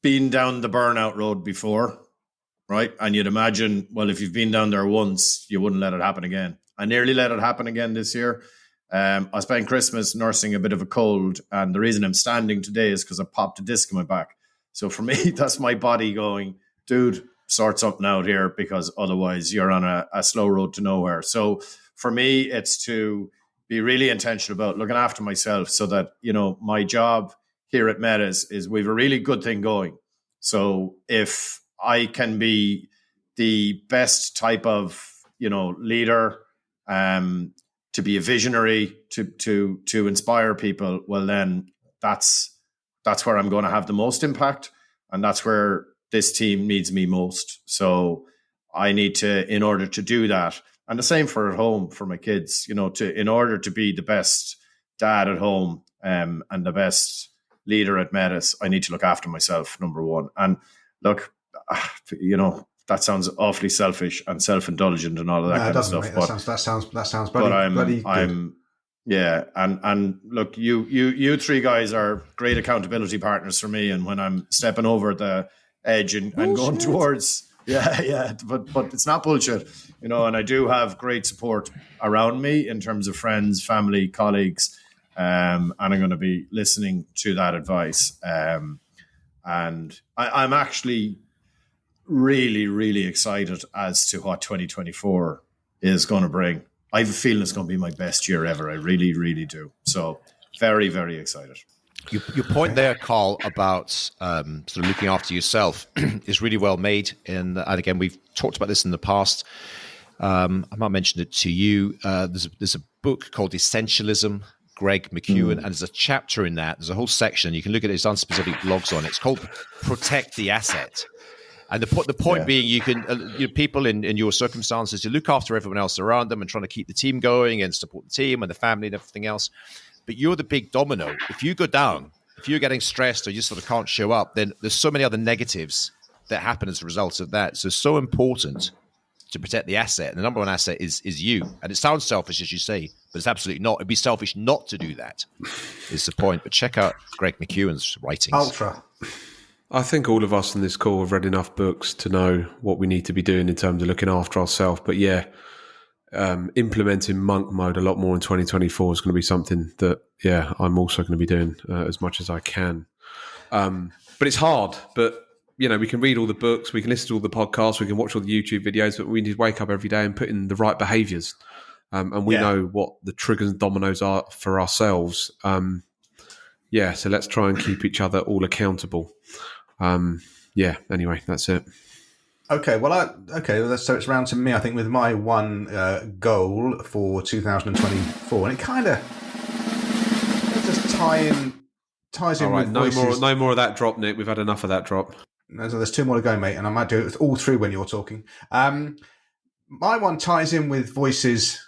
been down the burnout road before, right? And you'd imagine, well, if you've been down there once, you wouldn't let it happen again. I nearly let it happen again this year. I spent Christmas nursing a bit of a cold, and the reason I'm standing today is because I popped a disc in my back. So for me, that's my body going, dude, sort something out here, because otherwise you're on a slow road to nowhere. So for me, it's to be really intentional about looking after myself, so that, my job here at Meta is we have a really good thing going. So if I can be the best type of, leader, to be a visionary, to inspire people, well, then that's that's where I'm going to have the most impact, and that's where this team needs me most. So I need to, in order to do that, and the same for at home for my kids, in order to be the best dad at home and the best leader at Metis, I need to look after myself, number one. And look, that sounds awfully selfish and self-indulgent and all of that kind of stuff. Mate, that sounds bloody good. Yeah, and look, you three guys are great accountability partners for me, and when I'm stepping over the edge and going towards, but it's not bullshit, and I do have great support around me in terms of friends, family, colleagues, and I'm going to be listening to that advice, and I'm actually really, really excited as to what 2024 is going to bring. I have a feeling it's going to be my best year ever. I really, really do. So very, very excited. Your point there, Carl, about sort of looking after yourself is really well made. And again, we've talked about this in the past. I might mention it to you. There's a book called Essentialism, Greg McEwen, and there's a chapter in that. There's a whole section. You can look at it. It's on specific blogs on it. It's called Protect the Asset. And the point being, you can people in your circumstances, you look after everyone else around them and trying to keep the team going and support the team and the family and everything else. But you're the big domino. If you go down, if you're getting stressed or you sort of can't show up, then there's so many other negatives that happen as a result of that. So it's so important to protect the asset. And the number one asset is you. And it sounds selfish, as you say, but it's absolutely not. It'd be selfish not to do that, is the point. But check out Greg McEwen's writings. Ultra. I think all of us in this call have read enough books to know what we need to be doing in terms of looking after ourselves. But implementing monk mode a lot more in 2024 is going to be something that, I'm also going to be doing as much as I can. But it's hard. But, we can read all the books, we can listen to all the podcasts, we can watch all the YouTube videos, but we need to wake up every day and put in the right behaviours. And we know what the triggers and dominoes are for ourselves. So let's try and keep each other all accountable. Anyway, that's it. Okay, so it's round to me, I think, with my one goal for 2024, and it kind of just ties in all right, with voices. No more of that drop, Nick. We've had enough of that drop. There's two more to go, mate, and I might do it all through when you're talking. My one ties in with voices,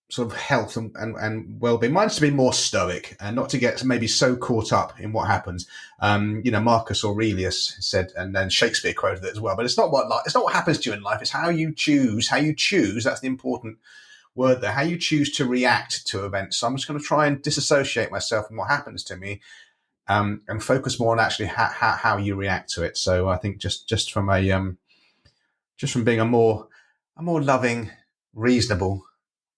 sort of health and well-being. Mine's to be more stoic and not to get maybe so caught up in what happens. Marcus Aurelius said, and then Shakespeare quoted it as well. But it's not what happens to you in life. It's how you choose. How you choose. That's the important word there. How you choose to react to events. So I'm just going to try and disassociate myself from what happens to me, and focus more on actually how you react to it. So I think just from being a more loving, reasonable,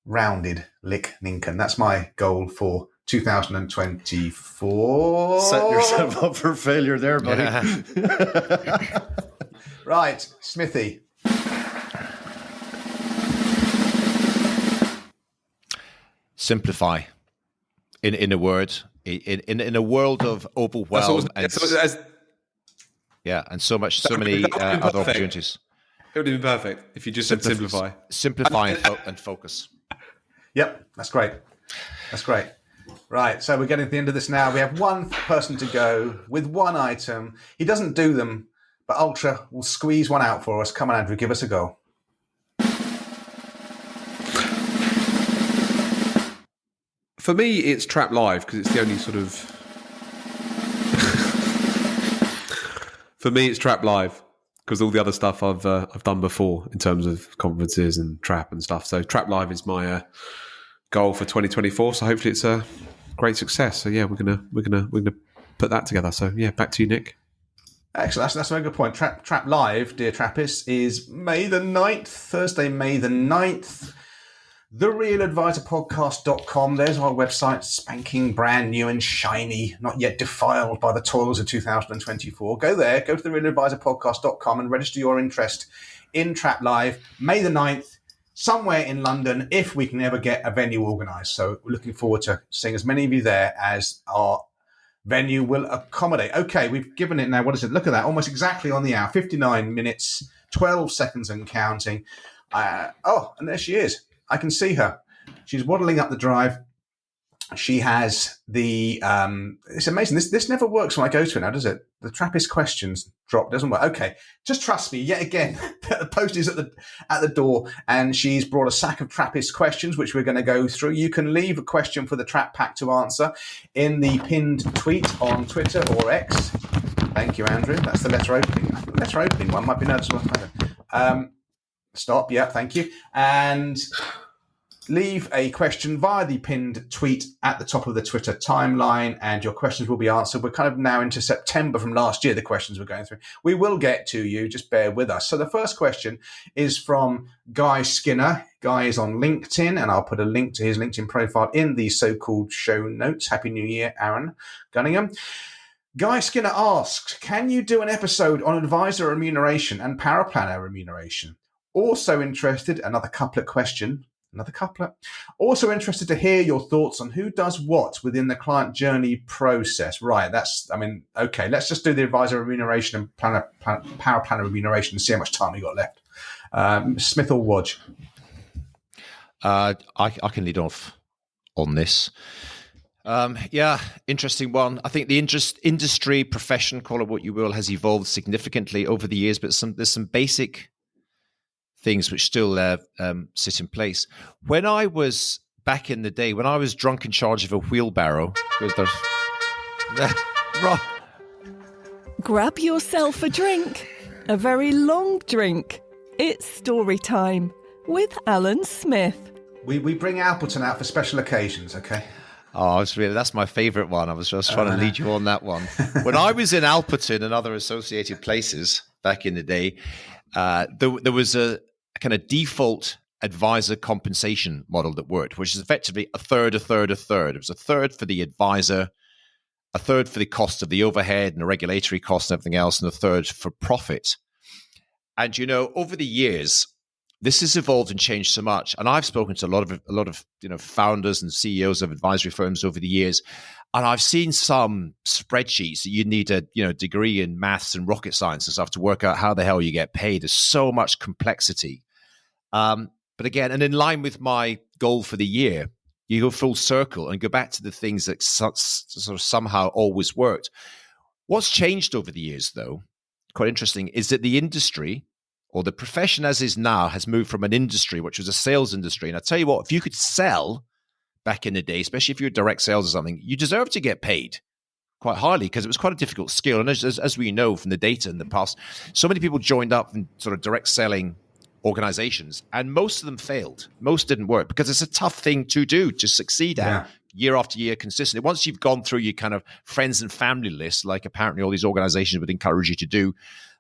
rounded Lick Ninken. That's my goal for 2024. Set yourself up for failure there, buddy. Yeah. Right, Smithy. Simplify. In a word, in a world of overwhelm and so many other opportunities. It would have been perfect if you just said simplify. Simplify and focus. Yep, that's great. Right, so we're getting to the end of this now. We have one person to go with one item. He doesn't do them, but Ultra will squeeze one out for us. Come on, Andrew, give us a go. For me, it's Trap Live because it's the only sort of... For me, it's Trap Live because all the other stuff I've done before in terms of conferences and Trap and stuff. So Trap Live is my goal for 2024. So hopefully it's a great success. So we're gonna put that together. So back to you, Nick. Excellent. That's a very good point. Trap Live, dear Trappists, is May the 9th, Thursday, May the 9th. TheRealAdvisorPodcast.com. There's our website, spanking brand new and shiny, not yet defiled by the toils of 2024. Go there, go to TheRealAdvisorPodcast.com and register your interest in Trap Live, May the 9th, somewhere in London, if we can ever get a venue organised. So we're looking forward to seeing as many of you there as our venue will accommodate. Okay, we've given it now, what is it? Look at that, almost exactly on the hour, 59 minutes, 12 seconds and counting. And there she is. I can see her. She's waddling up the drive. she has the it's amazing. This never works when I go to it now, does it? The Trappist questions drop doesn't work. Okay, just trust me. Yet again, the post is at the door, and she's brought a sack of Trappist questions, which we're going to go through. You can leave a question for the Trap Pack to answer in the pinned tweet on Twitter or X. Thank you, Andrew. That's the letter opening one. Might be noticeable. Stop. Yeah, thank you. And leave a question via the pinned tweet at the top of the Twitter timeline, and your questions will be answered. We're kind of now into September from last year, the questions we're going through. We will get to you, just bear with us. So the first question is from Guy Skinner. Guy is on LinkedIn, and I'll put a link to his LinkedIn profile in the so-called show notes. Happy New Year, Aaron Gunningham. Guy Skinner asks, can you do an episode on advisor remuneration and paraplanner remuneration? Also interested, another couplet question, also interested to hear your thoughts on who does what within the client journey process. Right, okay, let's just do the advisor remuneration and paraplanner remuneration and see how much time we got left. Smith or Wodge? I can lead off on this. Interesting one. I think the industry, profession, call it what you will, has evolved significantly over the years, but there's some basic things which still sit in place. When I was back in the day, when I was drunk in charge of a wheelbarrow, grab yourself a drink, a very long drink. It's story time with Alan Smith. We bring Appleton out for special occasions, okay? Oh, that's my favourite one. I was just trying to lead you on that one. When I was in Alperton and other associated places back in the day, there was a kind of default advisor compensation model that worked, which is effectively a third. It was a third for the advisor, a third for the cost of the overhead and the regulatory costs and everything else, and a third for profit. And, over the years, this has evolved and changed so much. And I've spoken to a lot of founders and CEOs of advisory firms over the years, and I've seen some spreadsheets that you need a degree in maths and rocket science and stuff to work out how the hell you get paid. There's so much complexity. But again, and in line with my goal for the year, you go full circle and go back to the things that sort of somehow always worked. What's changed over the years, though, quite interesting, is that the industry, or the profession as is now, has moved from an industry, which was a sales industry. And I tell you what, if you could sell back in the day, especially if you're direct sales or something, you deserve to get paid quite highly because it was quite a difficult skill. And as we know from the data in the past, so many people joined up in sort of direct selling organizations, and most of them failed. Most didn't work because it's a tough thing to do, to succeed at year after year consistently. Once you've gone through your kind of friends and family list, like apparently all these organizations would encourage you to do,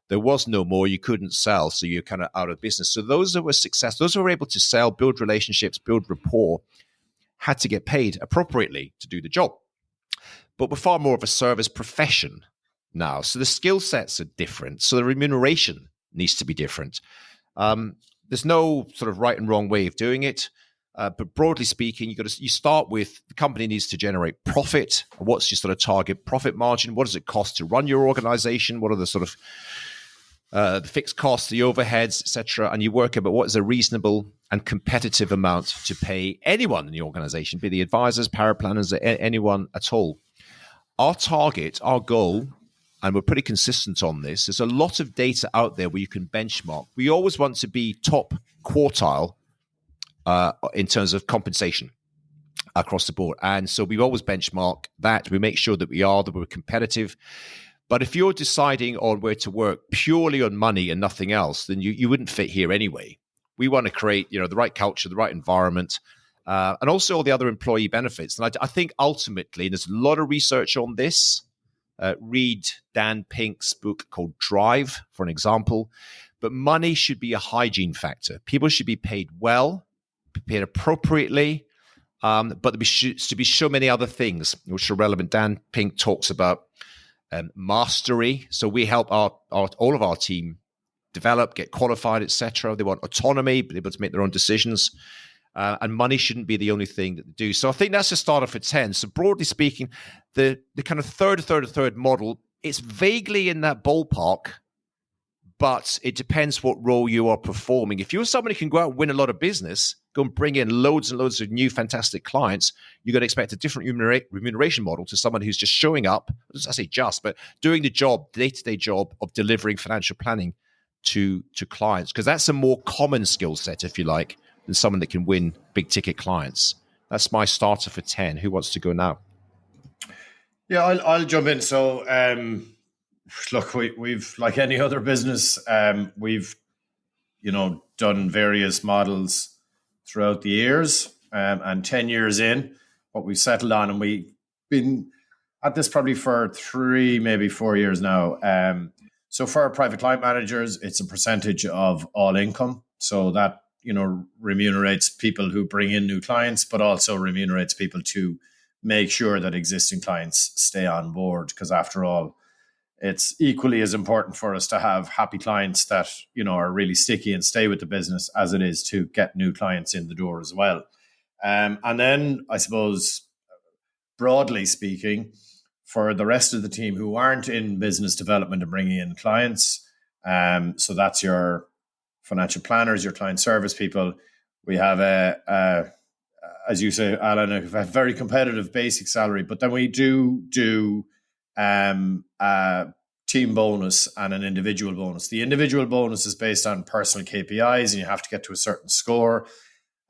there was no more. You couldn't sell, so you're kind of out of business. So those that were successful, those who were able to sell, build relationships, build rapport, had to get paid appropriately to do the job. But we're far more of a service profession now. So the skill sets are different. So the remuneration needs to be different. There's no sort of right and wrong way of doing it. But broadly speaking, you start with the company needs to generate profit. What's your sort of target profit margin? What does it cost to run your organization? What are the sort of the fixed costs, the overheads, etc.? And you work out what is a reasonable and competitive amount to pay anyone in the organization, be the advisors, paraplanners, anyone at all. Our target, our goal, and we're pretty consistent on this, there's a lot of data out there where you can benchmark. We always want to be top quartile in terms of compensation across the board. And so we always benchmark that. We make sure that we're competitive. But if you're deciding on where to work purely on money and nothing else, then you wouldn't fit here anyway. We want to create, the right culture, the right environment, and also all the other employee benefits. And I think ultimately, there's a lot of research on this. Read Dan Pink's book called Drive, for an example. But money should be a hygiene factor. People should be paid well, paid appropriately, but there should be so many other things which are relevant. Dan Pink talks about mastery. So we help all of our team develop, get qualified, etc. They want autonomy, be able to make their own decisions. And money shouldn't be the only thing that they do. So I think that's a starter for Cens. So broadly speaking, the kind of third model, it's vaguely in that ballpark, but it depends what role you are performing. If you're somebody who can go out and win a lot of business, go and bring in loads and loads of new fantastic clients, you're going to expect a different remuneration model to someone who's just showing up, I say just, but doing the job, day-to-day job of delivering financial planning to clients, because that's a more common skill set, if you like, than someone that can win big ticket clients. That's my starter for 10. Who wants to go now? Yeah, I'll jump in. So, look, we've like any other business, we've done various models throughout the years, and 10 years in, what we've settled on, and we've been at this probably for 3, maybe 4 years now. So for our private client managers, it's a percentage of all income. So that remunerates people who bring in new clients, but also remunerates people to make sure that existing clients stay on board. Because after all, it's equally as important for us to have happy clients that are really sticky and stay with the business as it is to get new clients in the door as well. And then I suppose, broadly speaking, for the rest of the team who aren't in business development and bringing in clients, so that's your financial planners, your client service people. We have as you say, Alan, a very competitive basic salary, but then we do a team bonus and an individual bonus. The individual bonus is based on personal KPIs, and you have to get to a certain score.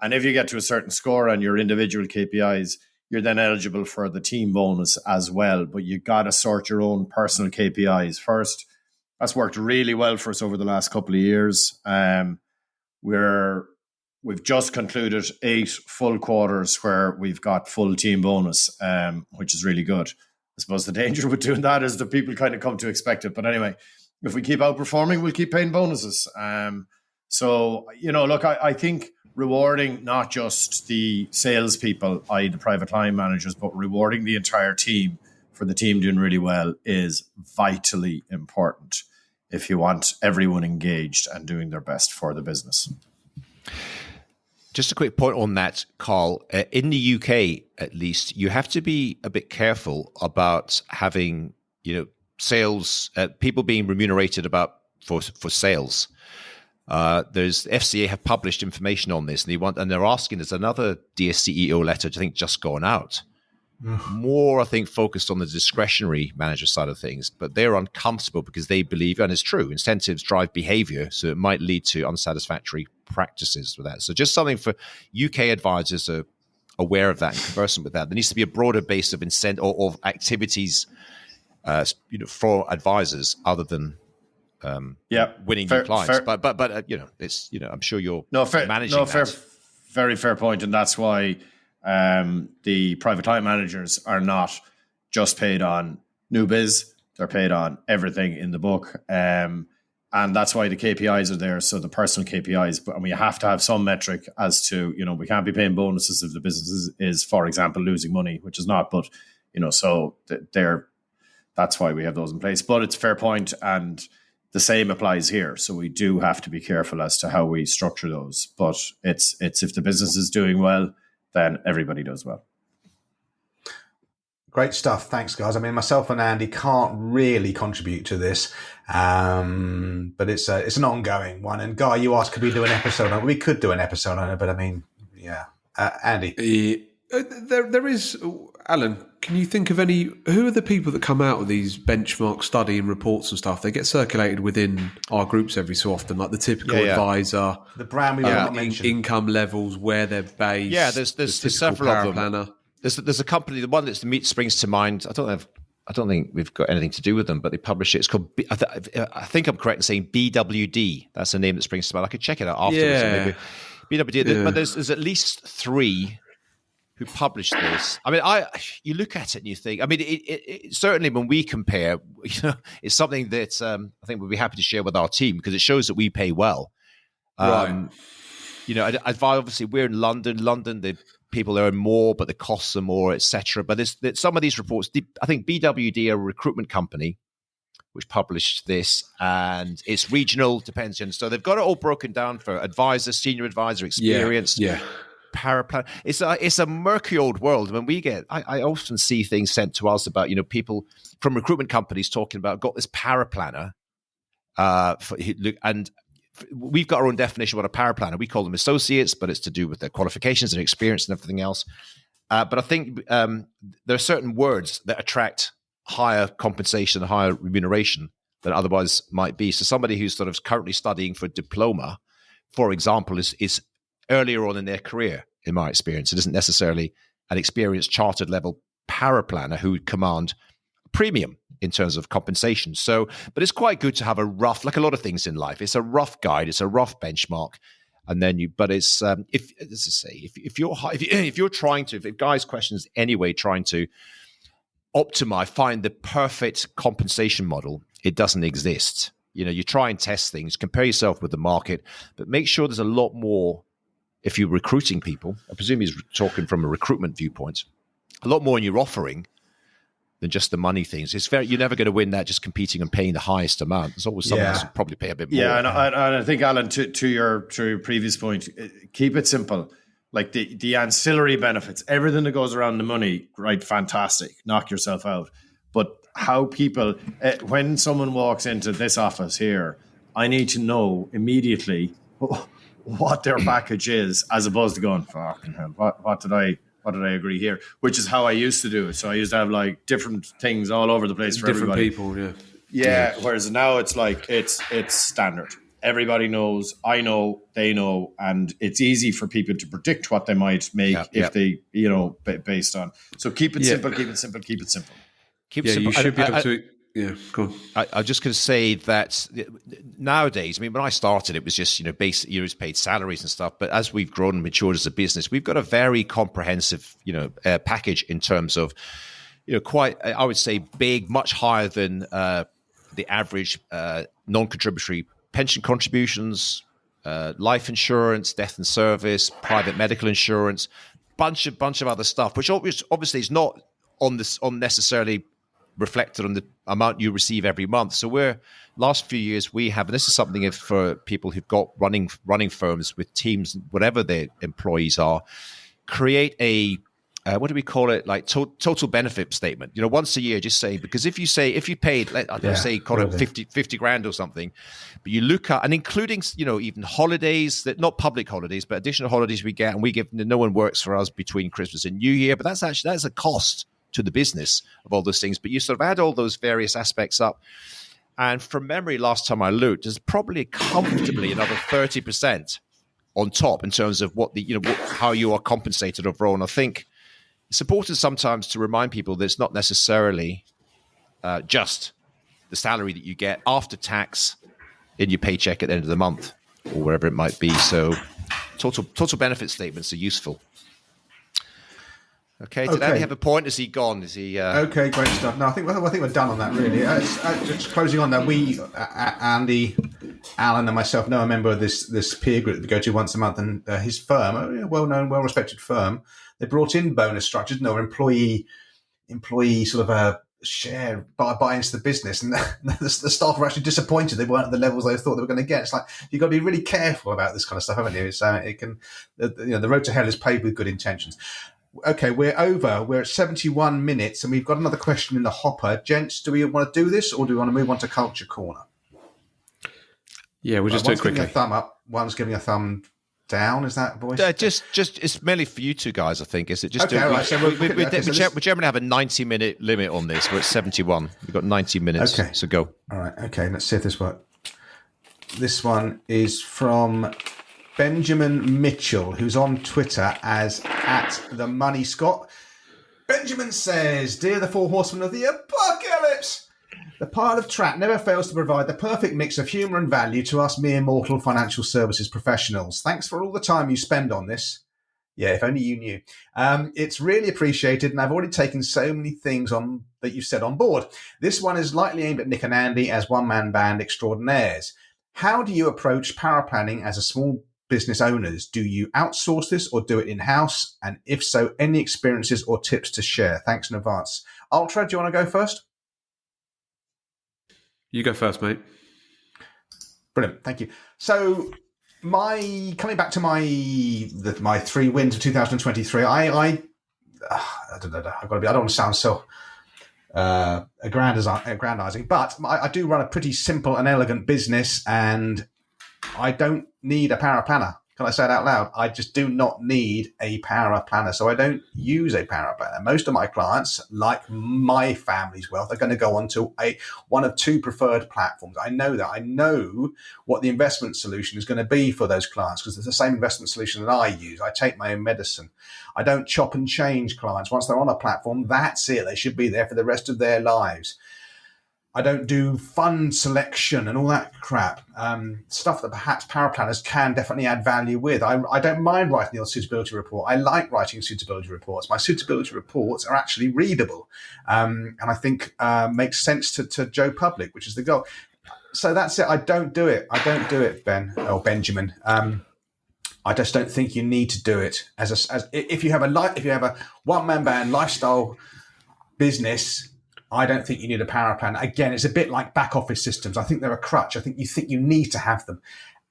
And if you get to a certain score on your individual KPIs, you're then eligible for the team bonus as well. But you got to sort your own personal KPIs first. That's worked really well for us over the last couple of years. We've just concluded 8 full quarters where we've got full team bonus, which is really good. I suppose the danger with doing that is that people kind of come to expect it. But anyway, if we keep outperforming, we'll keep paying bonuses. So, look, I think rewarding not just the salespeople, i.e. the private client managers, but rewarding the entire team for the team doing really well is vitally important if you want everyone engaged and doing their best for the business. Just a quick point on that, Carl. In the UK, at least, you have to be a bit careful about having, sales people being remunerated for sales. There's FCA have published information on this, and they're asking. There's another Dear CEO letter, I think, just gone out. More, I think, focused on the discretionary manager side of things, but they're uncomfortable because they believe, and it's true, incentives drive behavior, so it might lead to unsatisfactory practices with that. So just something for UK advisors are aware of that and conversant with that. There needs to be a broader base of of activities, for advisors other than winning new clients. But it's I'm sure you're managing that. Very fair point, and that's why. The private client managers are not just paid on new biz, they're paid on everything in the book. And that's why the KPIs are there. So the personal KPIs, but we have to have some metric as to, we can't be paying bonuses if the business is, for example, losing money, which is not, but, so that's why we have those in place. But it's a fair point, and the same applies here. So we do have to be careful as to how we structure those. But it's if the business is doing well, then everybody does well. Great stuff. Thanks, guys. I mean, myself and Andy can't really contribute to this, but it's an ongoing one. And Guy, you asked, could we do an episode on it? We could do an episode on it, but I mean, yeah. Andy? There is, Alan, can you think of who are the people that come out of these benchmark study and reports and stuff? They get circulated within our groups every so often, like the typical advisor, the brand we will mention, income levels, where they're based. Yeah, there's several of them. Planner. There's a company, the one that springs to mind. I don't think we've got anything to do with them, but they publish it. It's called, I think I'm correct in saying BWD. That's the name that springs to mind. I could check it out afterwards. Yeah. BWD, but there's at least 3 who published this. I mean, you look at it and you think, I mean, it certainly when we compare, it's something that I think we'll be happy to share with our team because it shows that we pay well. Right. Obviously we're in London. The people earn more, but the costs are more, etc. But there's some of these reports. I think BWD, a recruitment company, which published this, and it's regional, depends on. So they've got it all broken down for advisor, senior advisor, experienced. Yeah. Paraplan. It's a murky old world. When I often see things sent to us about people from recruitment companies talking about got this paraplanner, and we've got our own definition of what a power planner. We call them associates, but it's to do with their qualifications and experience and everything else. But I think there are certain words that attract higher compensation, higher remuneration than otherwise might be. So somebody who's sort of currently studying for a diploma, for example, is earlier on in their career, in my experience. It isn't necessarily an experienced chartered level power planner who would command a premium in terms of compensation. So, but it's quite good to have a rough, like a lot of things in life, it's a rough guide, it's a rough benchmark. And then but it's, if you're trying to, if guys' questions anyway, trying to optimize, find the perfect compensation model, it doesn't exist. You try and test things, compare yourself with the market, but make sure there's a lot more. If you're recruiting people, I presume he's talking from a recruitment viewpoint, a lot more in your offering than just the money things. You're never going to win that just competing and paying the highest amount. There's always someone else who probably pay a bit more. Yeah, and I think, Alan, to your previous point, keep it simple. Like the ancillary benefits, everything that goes around the money, right? Fantastic, knock yourself out. But how people, when someone walks into this office here, I need to know immediately what their package is, as opposed to going, fucking hell, what did I agree here? Which is how I used to do it. So I used to have like different things all over the place for different everybody. people, yeah. Whereas now it's like it's standard. Everybody knows, I know, they know, and it's easy for people to predict what they might make if they, based on. So keep it simple, keep it simple, keep it simple. Keep it simple. You should be able to. Yeah, go on. I'm just going to say that nowadays, I mean, when I started, it was just, basic, you was paid salaries and stuff. But as we've grown and matured as a business, we've got a very comprehensive, package in terms of, quite, I would say, big, much higher than the average non-contributory pension contributions, life insurance, death and service, private medical insurance, bunch of other stuff, which obviously is not necessarily reflected on the amount you receive every month. So last few years we have, and this is something for people who've got running firms with teams, whatever their employees are, create a what do we call it? Like total benefit statement. Once a year, just say, because if you paid, call it 50 grand or something, but you look at, and including, even holidays, that not public holidays, but additional holidays we get, and we give, no one works for us between Christmas and New Year, but that's a cost to the business of all those things. But you sort of add all those various aspects up. And from memory, last time I looked, there's probably comfortably another 30% on top in terms of how you are compensated overall. And I think it's important sometimes to remind people that it's not necessarily just the salary that you get after tax in your paycheck at the end of the month or wherever it might be. So total benefit statements are useful. Okay, did Andy have a point? Is he gone? Is he? Okay, great stuff. No, I think we're done on that. Really, just closing on that. We, Andy, Alan, and myself know a member of this peer group that we go to once a month, and his firm, a well-known, well-respected firm, they brought in bonus structures, employee sort of a share buy into the business, and the staff were actually disappointed they weren't at the levels they thought they were going to get. It's like you've got to be really careful about this kind of stuff, haven't you? So it can, the road to hell is paved with good intentions. Okay, we're over. We're at 71 minutes, and we've got another question in the hopper. Gents, do we want to do this, or do we want to move on to Culture Corner? Yeah, we'll just do it quickly. One's giving a thumb up, one's giving a thumb down. Is that voice? Just it's mainly for you two guys, I think. Is it just? Okay, all right. So we generally have a 90-minute limit on this. We're at 71. We've got 90 minutes. Okay, so go. All right. Okay, let's see if this works. This one is from Benjamin Mitchell, who's on Twitter as @TheMoneyScott. Benjamin says, "Dear the Four Horsemen of the Apocalypse, the pile of trap never fails to provide the perfect mix of humour and value to us mere mortal financial services professionals. Thanks for all the time you spend on this." Yeah, if only you knew. It's really appreciated, and I've already taken so many things on that you've said on board. This one is lightly aimed at Nick and Andy as one-man band extraordinaires. How do you approach power planning as a small business owners? Do you outsource this or do it in-house? And if so, any experiences or tips to share? Thanks in advance. Ultra, do you want to go first? You go first, mate. Brilliant, thank you. So, coming back to my 3 wins of 2023, I don't know. I don't want to sound so aggrandizing, but I do run a pretty simple and elegant business, and I don't need a power planner. Can I say it out loud? I just do not need a power planner. So I don't use a power planner. Most of my clients, like my family's wealth, are going to go onto one of two preferred platforms. I know that. I know what the investment solution is going to be for those clients because it's the same investment solution that I use. I take my own medicine. I don't chop and change clients. Once they're on a platform, that's it. They should be there for the rest of their lives. I don't do fund selection and all that crap, stuff that perhaps power planners can definitely add value with. I don't mind writing the suitability report. I like writing suitability reports. My suitability reports are actually readable, and I think makes sense to Joe Public, which is the goal. So that's it. I don't do it. Ben or Benjamin. I just don't think you need to do it as if you have a one-man band lifestyle business. I don't think you need a power planner. Again, it's a bit like back office systems. I think they're a crutch. I think you need to have them.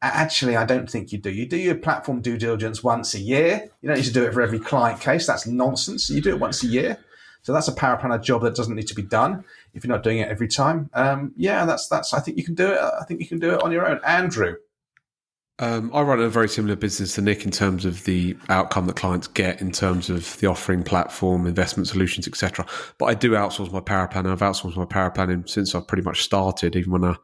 Actually, I don't think you do. You do your platform due diligence once a year. You don't need to do it for every client case. That's nonsense. You do it once a year. So that's a power planner job that doesn't need to be done if you're not doing it every time. That's. I think you can do it. I think you can do it on your own. Andrew. I run a very similar business to Nick in terms of the outcome that clients get in terms of the offering platform, investment solutions, etc. But I do outsource my power planner. I've outsourced my power planning since I've pretty much started, even when I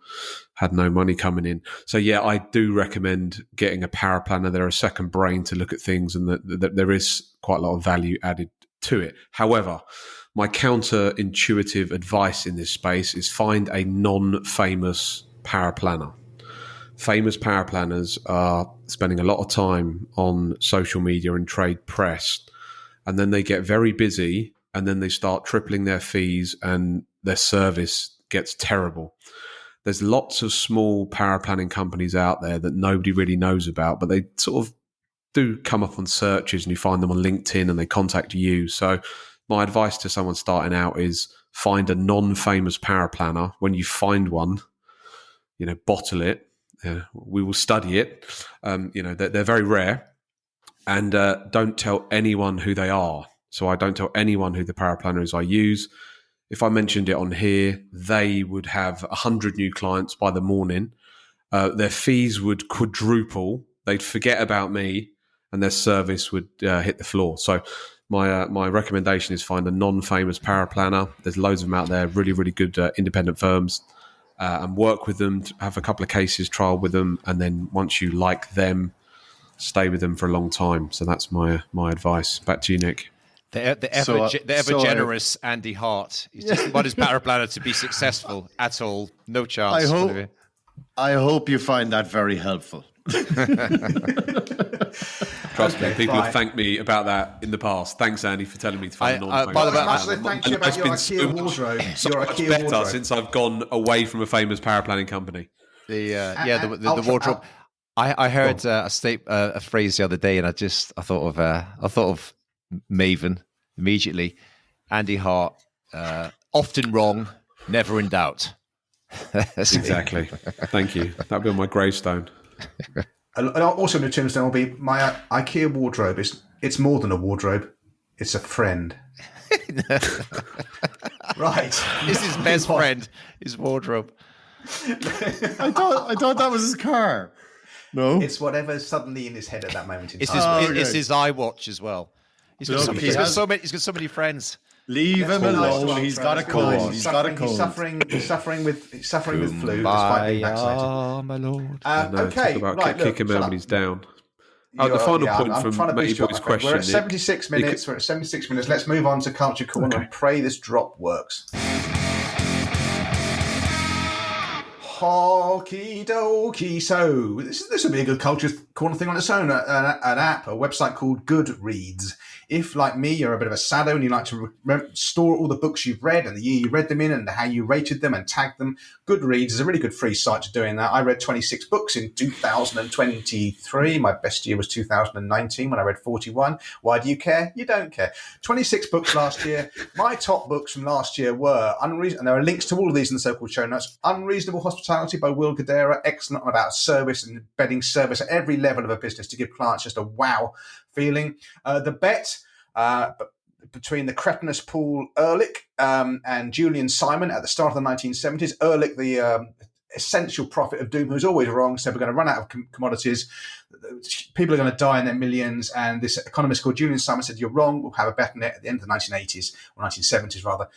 had no money coming in. So yeah, I do recommend getting a power planner. They're a second brain to look at things, and that there is quite a lot of value added to it. However, my counterintuitive advice in this space is find a non-famous power planner. Famous power planners are spending a lot of time on social media and trade press, and then they get very busy, and then they start tripling their fees, and their service gets terrible. There's lots of small power planning companies out there that nobody really knows about, but they sort of do come up on searches, and you find them on LinkedIn, and they contact you. So my advice to someone starting out is find a non-famous power planner. When you find one, bottle it. We will study it. They're very rare, and don't tell anyone who they are. So I don't tell anyone who the power planner is I use. If I mentioned it on here, they would have 100 new clients by the morning. Their fees would quadruple. They'd forget about me, and their service would hit the floor. So my recommendation is find a non-famous power planner. There's loads of them out there, really, really good independent firms. And work with them, have a couple of cases, trial with them, and then once you like them, stay with them for a long time. So that's my advice. Back to you, Nick. The ever generous Andy Hart. He just want his power planner to be successful at all. No chance. I hope you find that very helpful. Trust me, people have thanked me about that in the past. Thanks, Andy, for telling me to find a non-famous. By the way, thank you about your IKEA wardrobe. So much better since I've gone away from a famous power planning company. The wardrobe. I heard a phrase the other day, and I thought of Maven immediately. Andy Hart, often wrong, never in doubt. Exactly. Thank you. That'll be on my gravestone. And also on the tombstone will be my IKEA wardrobe. It's more than a wardrobe. It's a friend. Right. It's his best friend, his wardrobe. I thought that was his car. No. It's whatever's suddenly in his head at that moment in time. It's his iWatch as well. He's got so many friends. Leave him alone. He's got a cold. He's suffering with flu despite being vaccinated. My lord. Okay, right. Kick him out when he's down. The final point from Matty Boy's question. We're at 76 minutes. Let's move on to Culture Corner and pray this drop works. Okie dokie. So this would be a good Culture Corner thing on its own. An app, a website called Goodreads. If, like me, you're a bit of a sado and you like to store all the books you've read and the year you read them in and how you rated them and tagged them, Goodreads is a really good free site to doing that. I read 26 books in 2023. My best year was 2019 when I read 41. Why do you care? You don't care. 26 books last year. My top books from last year were and there are links to all of these in the so-called show notes. Unreasonable Hospitality by Will Guidera. Excellent about service and embedding service at every level of a business to give clients just a wow feeling. The Bet, between the cretinous Paul Ehrlich and Julian Simon at the start of the 1970s. Ehrlich, the essential prophet of doom who's always wrong, said we're going to run out of commodities, people are going to die in their millions, and this economist called Julian Simon said, you're wrong, we'll have a better net. At the end of the 1980s, or 1970s rather,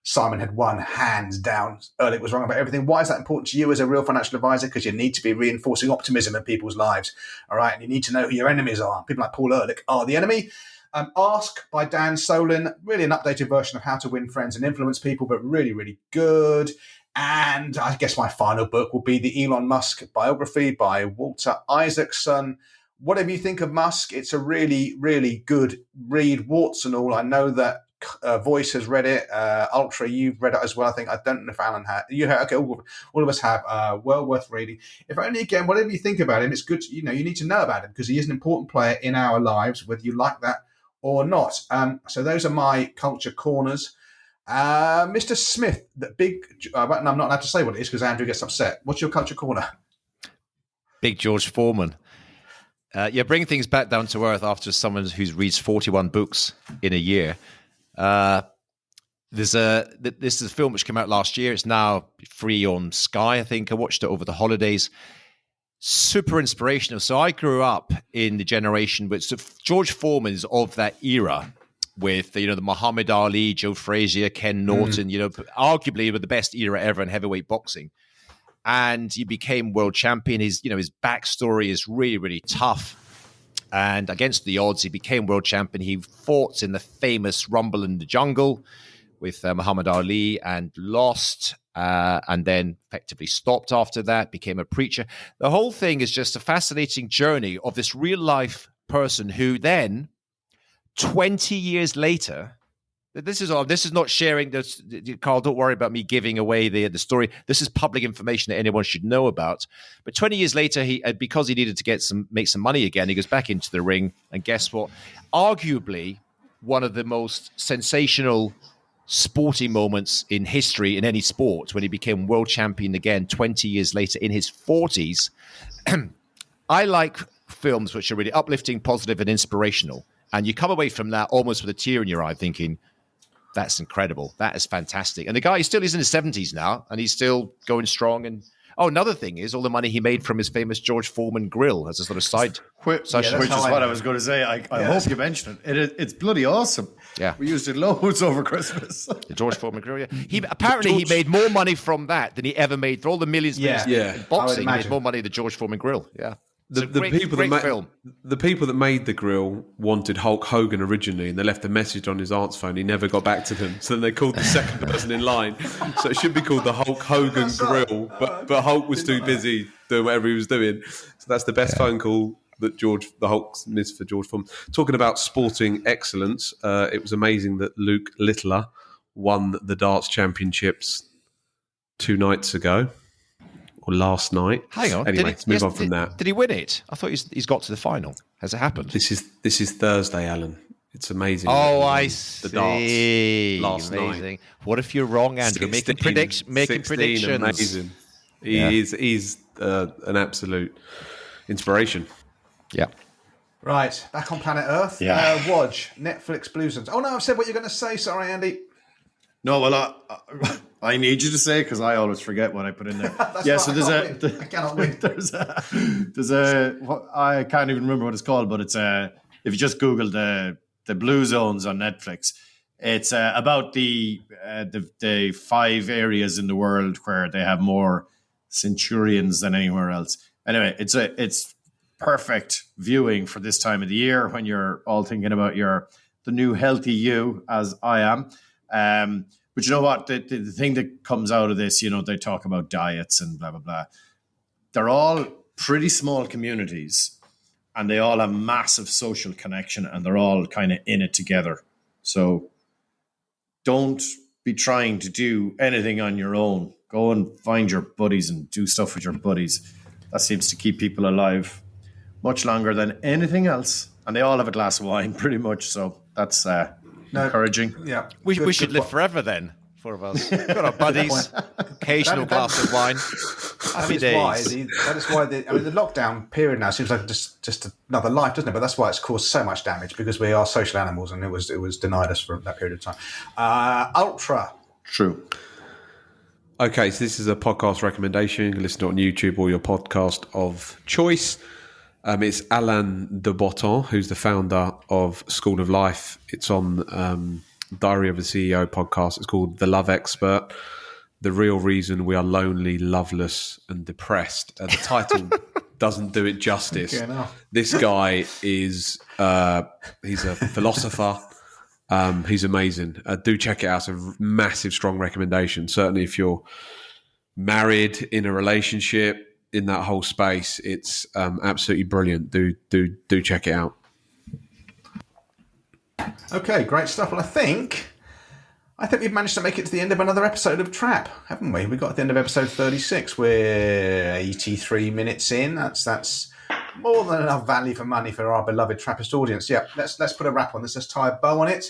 Simon had won hands down. Ehrlich was wrong about everything. Why is that important to you as a real financial advisor? Because you need to be reinforcing optimism in people's lives, all right? And you need to know who your enemies are. People like Paul Ehrlich are the enemy. Ask by Dan Solin, really an updated version of how to win friends and influence people, but really, really good. And I guess my final book will be the Elon Musk biography by Walter Isaacson. Whatever you think of Musk, it's a really, really good read, warts and all. I know that Voice has read it. Ultra, you've read it as well. I think. I don't know if Alan had. You have. Okay, all of us have. Well worth reading. If only, again, whatever you think about him, it's good. You need to know about him because he is an important player in our lives, whether you like that or not. So those are my culture corners. Mr. Smith, the big. I'm not allowed to say what it is because Andrew gets upset. What's your culture corner? Big George Foreman. Bring things back down to earth after someone who reads 41 books in a year. This is a film which came out last year. It's now free on Sky, I think. I watched it over the holidays. Super inspirational. So I grew up in the generation which George Foreman is of that era with the Muhammad Ali, Joe Frazier, Ken Norton, arguably the best era ever in heavyweight boxing. And he became world champion. His backstory is really, really tough. And against the odds, he became world champion. He fought in the famous Rumble in the Jungle with Muhammad Ali and lost, and then effectively stopped after that, became a preacher. The whole thing is just a fascinating journey of this real-life person who then, 20 years later, this is not sharing this, Carl, don't worry about me giving away the story. This is public information that anyone should know about. But 20 years later, because he needed to make some money again, he goes back into the ring. And guess what? Arguably, one of the most sensational sporting moments in history in any sport when he became world champion again 20 years later in his 40s. I like films which are really uplifting, positive, and inspirational. And you come away from that almost with a tear in your eye thinking, that's incredible. That is fantastic. And the guy he's in his 70s now, and he's still going strong. And another thing is all the money he made from his famous George Foreman grill as a sort of side. Which is what I was going to say. I hope you mentioned it. It's bloody awesome. Yeah, we used it loads over Christmas. The George Foreman grill. Yeah, he made more money from that than he ever made for all the millions in boxing. He made more money than the George Foreman grill. Yeah. The people that made the grill wanted Hulk Hogan originally, and they left a message on his aunt's phone. He never got back to them, so then they called the second person in line. So it should be called the Hulk Hogan grill, but Hulk was too busy doing whatever he was doing. So that's the best phone call that the Hulk missed for George Foreman. Talking about sporting excellence, it was amazing that Luke Littler won the darts championships 2 nights ago. Or last night. Hang on. Anyway, let's move on from that. Did he win it? I thought he's got to the final. Has it happened? This is Thursday, Alan. It's amazing. Oh, I see. The darts last night. What if you're wrong, Andrew? Making predictions. Amazing. He's an absolute inspiration. Yeah. Right, back on planet Earth. Yeah. Wodge, Netflix Blue Zones. Oh no, I've said what you're going to say. Sorry, Andy. No, well, I need you to say because I always forget what I put in there. So I cannot win. There's I can't even remember what it's called, but it's if you just Google the Blue Zones on Netflix, it's about the 5 areas in the world where they have more centurions than anywhere else. Anyway, it's perfect viewing for this time of the year when you're all thinking about the new healthy you, as I am. But you know what? The thing that comes out of this, they talk about diets and blah, blah, blah. They're all pretty small communities and they all have massive social connection and they're all kind of in it together. So don't be trying to do anything on your own. Go and find your buddies and do stuff with your buddies. That seems to keep people alive much longer than anything else. And they all have a glass of wine pretty much. So that's encouraging. Yeah, we should live forever then. 4 of us. Got our buddies. Occasional glass of wine. Happy days. That is why the lockdown period now seems like just another life, doesn't it? But that's why it's caused so much damage because we are social animals, and it was denied us for that period of time. Ultra. True. Okay, so this is a podcast recommendation. You can listen to it on YouTube or your podcast of choice. It's Alain de Botton, who's the founder of School of Life. It's on Diary of a CEO podcast. It's called The Love Expert. The real reason we are lonely, loveless, and depressed. The title doesn't do it justice. Yeah, no. This guy is he's a philosopher. He's amazing. Do check it out. It's a massive, strong recommendation. Certainly if you're married, in a relationship, in that whole space, it's absolutely brilliant. Do check it out. Okay, great stuff. Well, I think we've managed to make it to the end of another episode of Trap, haven't we? We got to the end of episode 36. We're 83 minutes in. That's more than enough value for money for our beloved Trappist audience. Yeah, let's put a wrap on this. Let's tie a bow on it.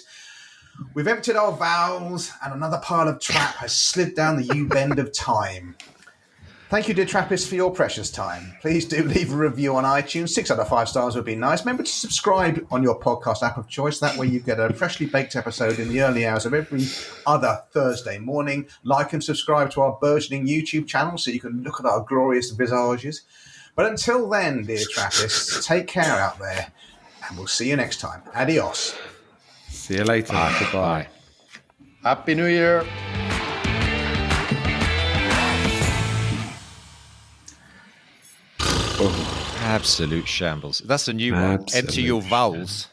We've emptied our vowels, and another pile of trap has slid down the U-bend of time. Thank you, dear Trappists, for your precious time. Please do leave a review on iTunes. 6 out of 5 stars would be nice. Remember to subscribe on your podcast app of choice. That way you get a freshly baked episode in the early hours of every other Thursday morning. Like and subscribe to our burgeoning YouTube channel so you can look at our glorious visages. But until then, dear Trappists, take care out there, and we'll see you next time. Adios. See you later. Goodbye. Happy New Year. Absolute shambles. That's a new one. Empty your vowels.